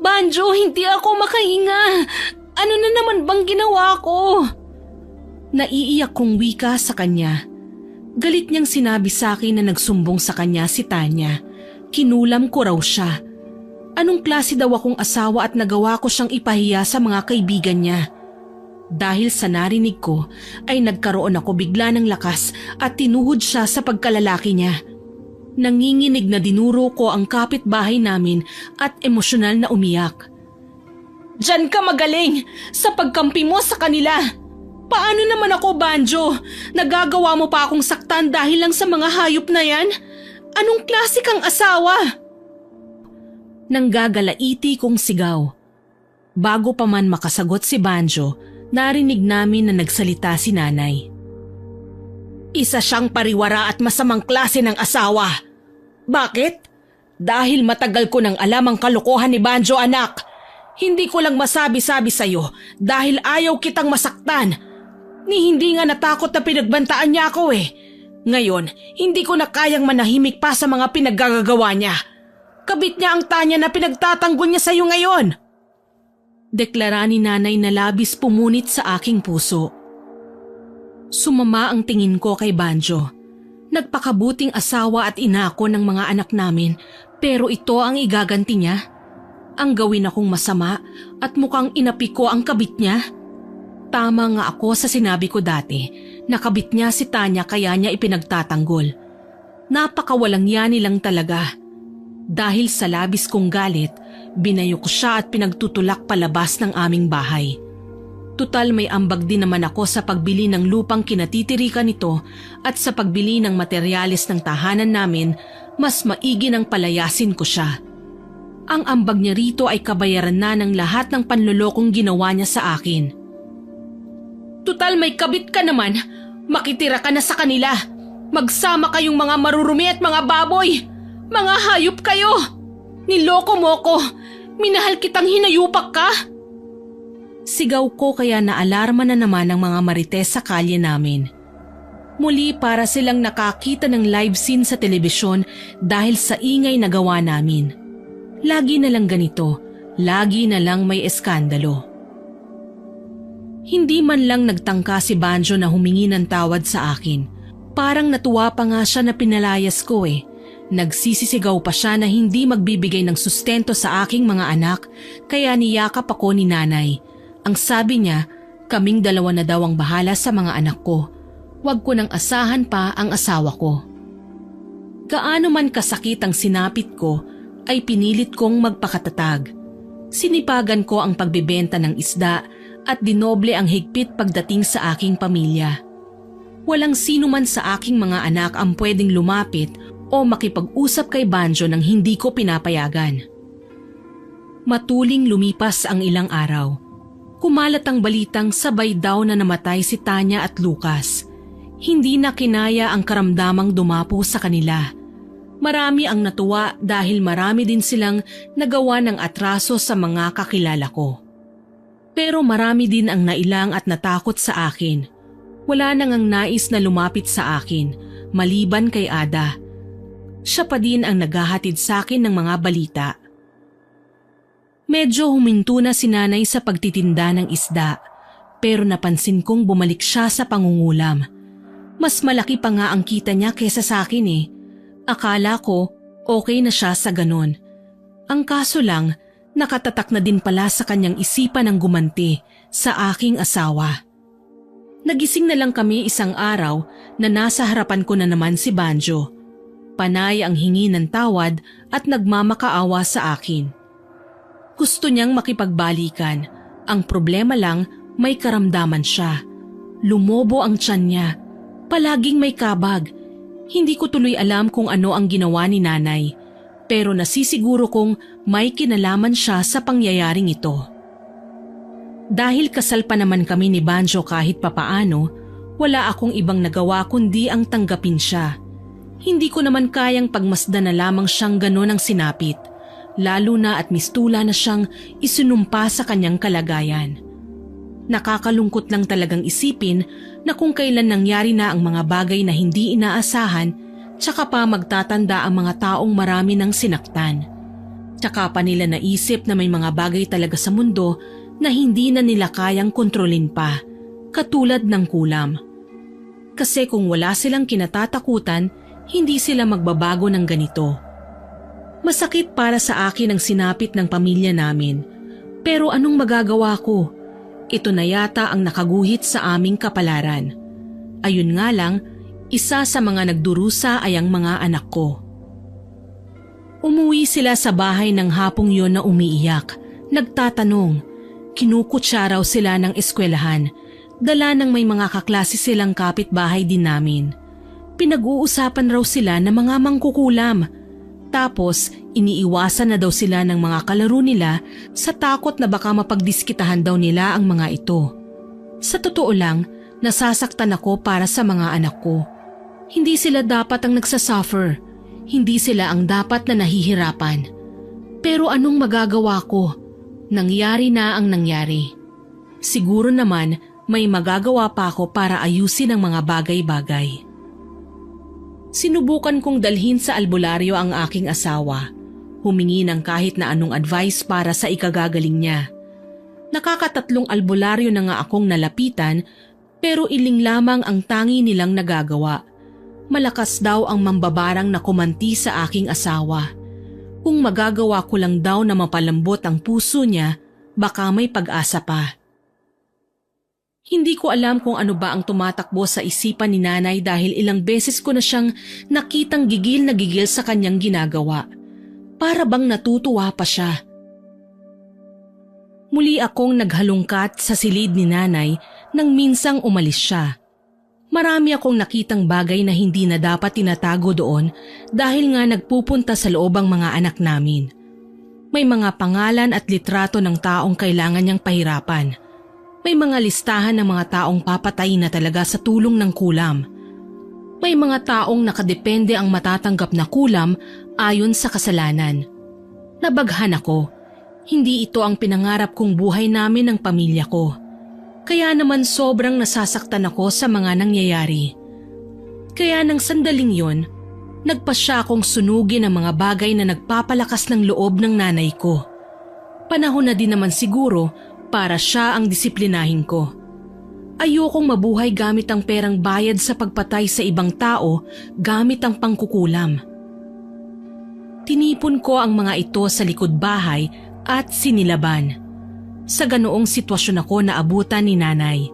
Banjo, hindi ako makahinga! Ano na naman bang ginawa ko? Naiiyak kong wika sa kanya. Galit niyang sinabi sa akin na nagsumbong sa kanya si Tanya. Kinulam ko raw siya. Anong klase daw akong asawa at nagawa ko siyang ipahiya sa mga kaibigan niya? Dahil sa narinig ko ay nagkaroon ako bigla ng lakas at tinuhod siya sa pagkalalaki niya. Nanginginig na dinuro ko ang kapitbahay namin at emosyonal na umiyak. Diyan ka magaling sa pagkampi mo sa kanila. Paano naman ako, Banjo? Nagagawa mo pa akong saktan dahil lang sa mga hayop na yan? Anong klase kang asawa? Nanggagalaiti kong sigaw. Bago pa man makasagot si Banjo, narinig namin na nagsalita si nanay. Isa siyang pariwara at masamang klase ng asawa. Bakit? Dahil matagal ko nang alam ang kalokohan ni Banjo, anak. Hindi ko lang masabi-sabi sa'yo dahil ayaw kitang masaktan. Ni hindi nga natakot na pinagbantaan niya ako eh. Ngayon, hindi ko na kayang manahimik pa sa mga pinaggagawa niya. Kabit niya ang Tanya na pinagtatanggol niya sa'yo ngayon. Deklara ni nanay na labis pumunit sa aking puso. Sumama ang tingin ko kay Banjo. Nagpakabuting asawa at ina ko ng mga anak namin pero ito ang igaganti niya. Ang gawin akong masama at mukhang inapi ko ang kabit niya. Tama nga ako sa sinabi ko dati na kabit niya si Tanya kaya niya ipinagtatanggol. Napakawalang yani lang talaga. Dahil sa labis kong galit, binayo ko siya at pinagtutulak palabas ng aming bahay. Tutal may ambag din naman ako sa pagbili ng lupang kinatitirikan nito at sa pagbili ng materyales ng tahanan namin, mas maigi nang palayasin ko siya. Ang ambag niya rito ay kabayaran na ng lahat ng panlolokong ginawa niya sa akin. Tutal may kabit ka naman, makitira ka na sa kanila. Magsama kayong mga marurumi at mga baboy. Mga hayop kayo! Niloko mo ko! Minahal kitang hinayupak ka! Sigaw ko kaya naalarma na naman ang mga marites sa kalye namin. Muli para silang nakakita ng live scene sa telebisyon dahil sa ingay na gawa namin. Lagi na lang ganito, lagi na lang may eskandalo. Hindi man lang nagtangka si Banjo na humingi ng tawad sa akin. Parang natuwa pa nga siya na pinalayas ko eh. Nagsisisigaw pa siya na hindi magbibigay ng sustento sa aking mga anak kaya niyakap ako ni nanay. Ang sabi niya, kaming dalawa na daw ang bahala sa mga anak ko. Huwag ko nang asahan pa ang asawa ko. Gaano man kasakit ang sinapit ko ay pinilit kong magpakatatag. Sinipagan ko ang pagbebenta ng isda at dinoble ang higpit pagdating sa aking pamilya. Walang sino man sa aking mga anak ang pwedeng lumapit o makipag-usap kay Banjo nang hindi ko pinapayagan. Matuling lumipas ang ilang araw. Kumalat ang balitang sabay daw na namatay si Tanya at Lucas. Hindi na kinaya ang karamdamang dumapo sa kanila. Marami ang natuwa dahil marami din silang nagawa ng atraso sa mga kakilala ko. Pero marami din ang nailang at natakot sa akin. Wala nang ang nais na lumapit sa akin, maliban kay Ada. Siya pa din ang naghahatid sa akin ng mga balita. Medyo huminto na si nanay sa pagtitinda ng isda, pero napansin kong bumalik siya sa pangungulam. Mas malaki pa nga ang kita niya kesa sa akin eh. Akala ko okay na siya sa ganon. Ang kaso lang, nakatatak na din pala sa kanyang isipan ang gumanti sa aking asawa. Nagising na lang kami isang araw na nasa harapan ko na naman si Banjo. Panay ang hingi ng tawad at nagmamakaawa sa akin. Gusto niyang makipagbalikan. Ang problema lang, may karamdaman siya. Lumobo ang tiyan niya. Palaging may kabag. Hindi ko tuloy alam kung ano ang ginawa ni nanay. Pero nasisiguro kong may kinalaman siya sa pangyayaring ito. Dahil kasal pa naman kami ni Banjo kahit papaano, wala akong ibang nagawa kundi ang tanggapin siya. Hindi ko naman kayang pagmasdan na lamang siyang ganon ang sinapit, lalo na at mistula na siyang isinumpa sa kanyang kalagayan. Nakakalungkot lang talagang isipin na kung kailan nangyari na ang mga bagay na hindi inaasahan, tsaka pa magtatanda ang mga taong marami ng sinaktan. Tsaka pa nila naisip na may mga bagay talaga sa mundo na hindi na nila kayang kontrolin pa, katulad ng kulam. Kasi kung wala silang kinatatakutan, hindi sila magbabago ng ganito. Masakit para sa akin ang sinapit ng pamilya namin, pero anong magagawa ko? Ito na yata ang nakaguhit sa aming kapalaran. Ayun nga lang, isa sa mga nagdurusa ay ang mga anak ko. Umuwi sila sa bahay ng hapong yon na umiiyak, nagtatanong. Kinukutsa raw sila ng eskwelahan, dala ng may mga kaklase silang kapitbahay din namin. Pinag-uusapan raw sila ng mga mangkukulam. Tapos iniiwasan na daw sila ng mga kalaro nila sa takot na baka mapagdiskitahan daw nila ang mga ito. Sa totoo lang, nasasaktan ako para sa mga anak ko. Hindi sila dapat ang nagsasuffer. Hindi sila ang dapat na nahihirapan. Pero anong magagawa ko? Nangyari na ang nangyari. Siguro naman may magagawa pa ako para ayusin ang mga bagay-bagay. Sinubukan kong dalhin sa albularyo ang aking asawa. Humingi ng kahit na anong advice para sa ikagagaling niya. Nakakatatlong albularyo na nga akong nalapitan pero iling lamang ang tangi nilang nagagawa. Malakas daw ang mambabarang na kumanti sa aking asawa. Kung magagawa ko lang daw na mapalambot ang puso niya, baka may pag-asa pa. Hindi ko alam kung ano ba ang tumatakbo sa isipan ni nanay dahil ilang beses ko na siyang nakitang gigil na gigil sa kanyang ginagawa. Para bang natutuwa pa siya. Muli akong naghalungkat sa silid ni nanay nang minsang umalis siya. Marami akong nakitang bagay na hindi na dapat tinatago doon dahil nga nagpupunta sa loob ang mga anak namin. May mga pangalan at litrato ng taong kailangan niyang pahirapan. May mga listahan ng mga taong papatay na talaga sa tulong ng kulam. May mga taong nakadepende ang matatanggap na kulam ayon sa kasalanan. Nabaghan ako. Hindi ito ang pinangarap kong buhay namin ng pamilya ko. Kaya naman sobrang nasasaktan ako sa mga nangyayari. Kaya nang sandaling yon, nagpasya akong sunugin ang mga bagay na nagpapalakas ng loob ng nanay ko. Panahon na din naman siguro para siya ang disiplinahin ko. Ayokong mabuhay gamit ang perang bayad sa pagpatay sa ibang tao gamit ang pangkukulam. Tinipon ko ang mga ito sa likod bahay at sinilaban. Sa ganoong sitwasyon ako naabutan ni nanay.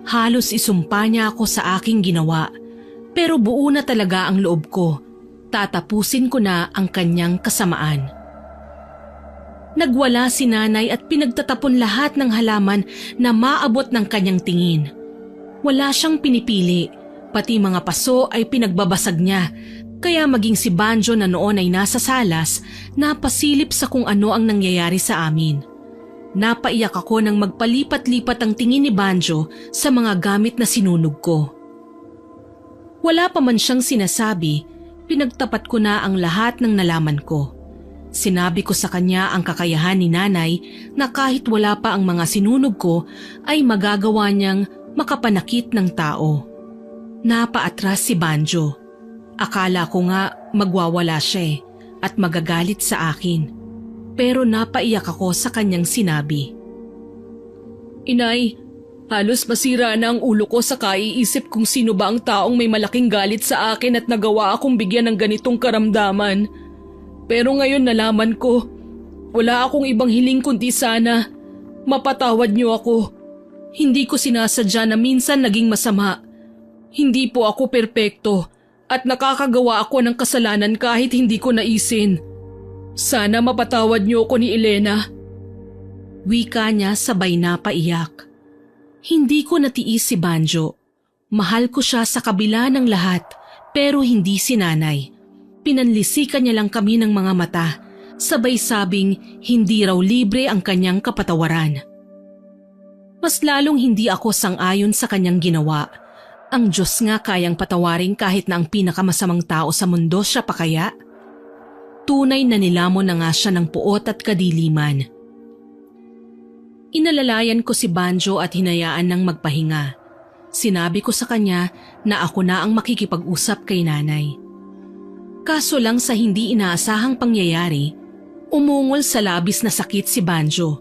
Halos isumpa niya ako sa aking ginawa, pero buo na talaga ang loob ko. Tatapusin ko na ang kanyang kasamaan. Nagwala si nanay at pinagtatapon lahat ng halaman na maabot ng kanyang tingin. Wala siyang pinipili, pati mga paso ay pinagbabasag niya, kaya maging si Banjo na noon ay nasa salas, napasilip sa kung ano ang nangyayari sa amin. Napaiyak ako nang magpalipat-lipat ang tingin ni Banjo sa mga gamit na sinunog ko. Wala pa man siyang sinasabi, pinagtapat ko na ang lahat ng nalaman ko. Sinabi ko sa kanya ang kakayahan ni nanay na kahit wala pa ang mga sinunog ko ay magagawa niyang makapanakit ng tao. Napaatras si Banjo. Akala ko nga magwawala siya at magagalit sa akin. Pero napaiyak ako sa kanyang sinabi. Inay, halos masira na ang ulo ko sa kaiisip kung sino ba ang taong may malaking galit sa akin at nagawa akong bigyan ng ganitong karamdaman. Pero ngayon nalaman ko, wala akong ibang hiling kundi sana mapatawad niyo ako. Hindi ko sinasadya na minsan naging masama. Hindi po ako perpekto at nakakagawa ako ng kasalanan kahit hindi ko naisin. Sana mapatawad niyo ako ni Elena. Wika niya sabay na paiyak. Hindi ko natiis si Banjo. Mahal ko siya sa kabila ng lahat pero hindi si nanay. Pinanlisikan niya lang kami ng mga mata, sabay sabing hindi raw libre ang kanyang kapatawaran. Mas lalong hindi ako sang-ayon sa kanyang ginawa. Ang Diyos nga kayang patawarin kahit na ang pinakamasamang tao sa mundo siya pa kaya? Tunay na nilamon na nga siya ng puot at kadiliman. Inalalayan ko si Banjo at hinayaan ng magpahinga. Sinabi ko sa kanya na ako na ang makikipag-usap kay nanay. Kaso lang sa hindi inaasahang pangyayari, umungol sa labis na sakit si Banjo.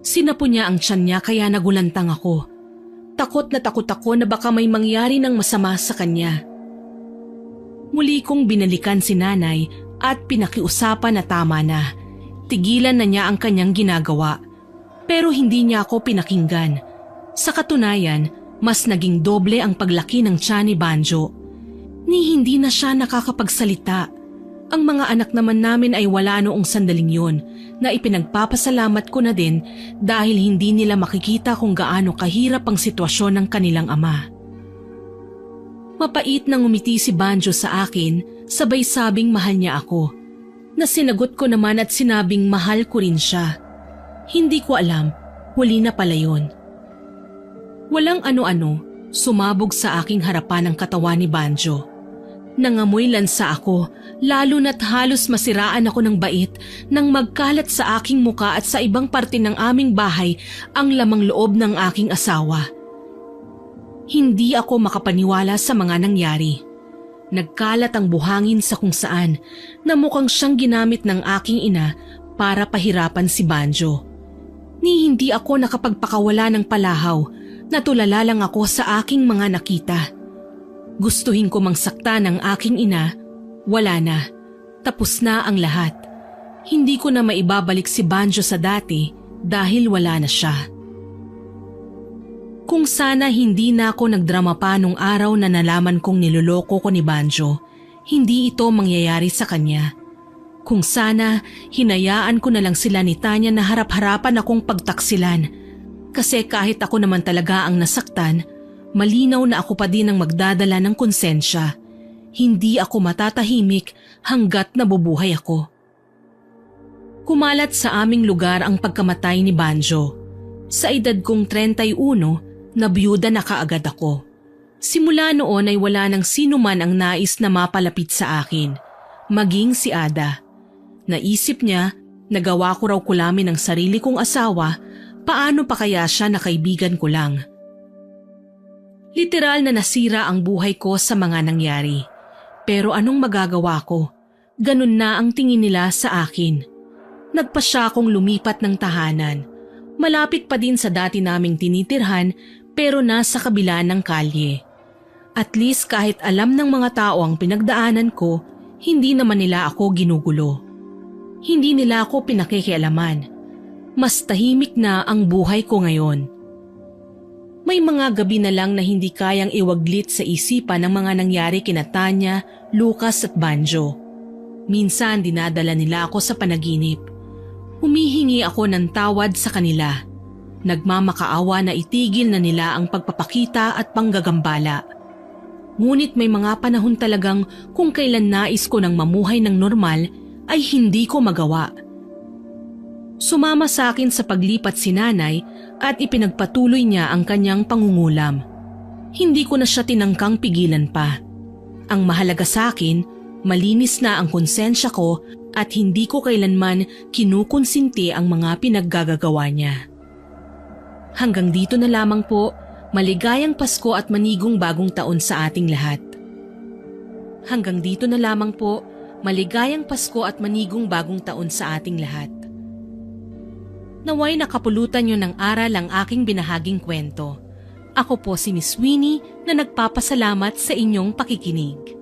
Sinapo niya ang tiyan niya kaya nagulantang ako. Takot na takot ako na baka may mangyari ng masama sa kanya. Muli kong binalikan si nanay at pinakiusapan na tama na. Tigilan na niya ang kanyang ginagawa. Pero hindi niya ako pinakinggan. Sa katunayan, mas naging doble ang paglaki ng tiyan ni Banjo. Ni hindi na siya nakakapagsalita. Ang mga anak naman namin ay wala noong sandaling yun na ipinagpapasalamat ko na din dahil hindi nila makikita kung gaano kahirap ang sitwasyon ng kanilang ama. Mapait nang umiti si Banjo sa akin, sabay sabing mahal niya ako. Nasinagot ko naman at sinabing mahal ko rin siya. Hindi ko alam, huli na pala yun. Walang ano-ano, sumabog sa aking harapan ang katawan ni Banjo. Nangamoy lansa ako, lalo na't halos masiraan ako ng bait nang magkalat sa aking muka at sa ibang parte ng aming bahay ang lamang loob ng aking asawa. Hindi ako makapaniwala sa mga nangyari. Nagkalat ang buhangin sa kung saan na mukhang siyang ginamit ng aking ina para pahirapan si Banjo. Ni hindi ako nakapagpakawala ng palahaw, natulala lang ako sa aking mga nakita. Gustuhin ko mang sakta ng aking ina, wala na. Tapos na ang lahat. Hindi ko na maibabalik si Banjo sa dati dahil wala na siya. Kung sana hindi na ako nagdrama pa nung araw na nalaman kong niloloko ko ni Banjo, hindi ito mangyayari sa kanya. Kung sana hinayaan ko na lang sila ni Tanya na harap-harapan akong pagtaksilan. Kasi kahit ako naman talaga ang nasaktan, malinaw na ako pa din ang magdadala ng konsensya. Hindi ako matatahimik hanggat nabubuhay ako. Kumalat sa aming lugar ang pagkamatay ni Banjo. Sa edad kong 31, nabiyuda na kaagad ako. Simula noon ay wala nang sino man ang nais na mapalapit sa akin, maging si Ada. Naisip niya, nagawa ko raw kulamin ng sarili kong asawa, paano pa kaya siya na kaibigan ko lang? Literal na nasira ang buhay ko sa mga nangyari. Pero anong magagawa ko? Ganun na ang tingin nila sa akin. Nagpa siya akong lumipat ng tahanan. Malapit pa din sa dati naming tinitirhan pero nasa kabila ng kalye. At least kahit alam ng mga tao ang pinagdaanan ko, hindi naman nila ako ginugulo. Hindi nila ako pinakikialaman. Mas tahimik na ang buhay ko ngayon. May mga gabi na lang na hindi kayang iwaglit sa isipan ng mga nangyari kina Tanya, Lucas at Banjo. Minsan dinadala nila ako sa panaginip. Humihingi ako ng tawad sa kanila. Nagmamakaawa na itigil na nila ang pagpapakita at panggagambala. Ngunit may mga panahon talagang kung kailan nais ko ng mamuhay ng normal ay hindi ko magawa. Sumama sa akin sa paglipat si nanay at ipinagpatuloy niya ang kanyang pangungulam. Hindi ko na siya tinangkang pigilan pa. Ang mahalaga sa akin, malinis na ang konsensya ko at hindi ko kailanman kinukonsinti ang mga pinaggagawa niya. Hanggang dito na lamang po. Maligayang Pasko at manigong bagong taon sa ating lahat. Hanggang dito na lamang po, maligayang Pasko at manigong bagong taon sa ating lahat. Naway nakapulutan niyo ng aral ang aking binahaging kwento. Ako po si Miss Winnie na nagpapasalamat sa inyong pakikinig.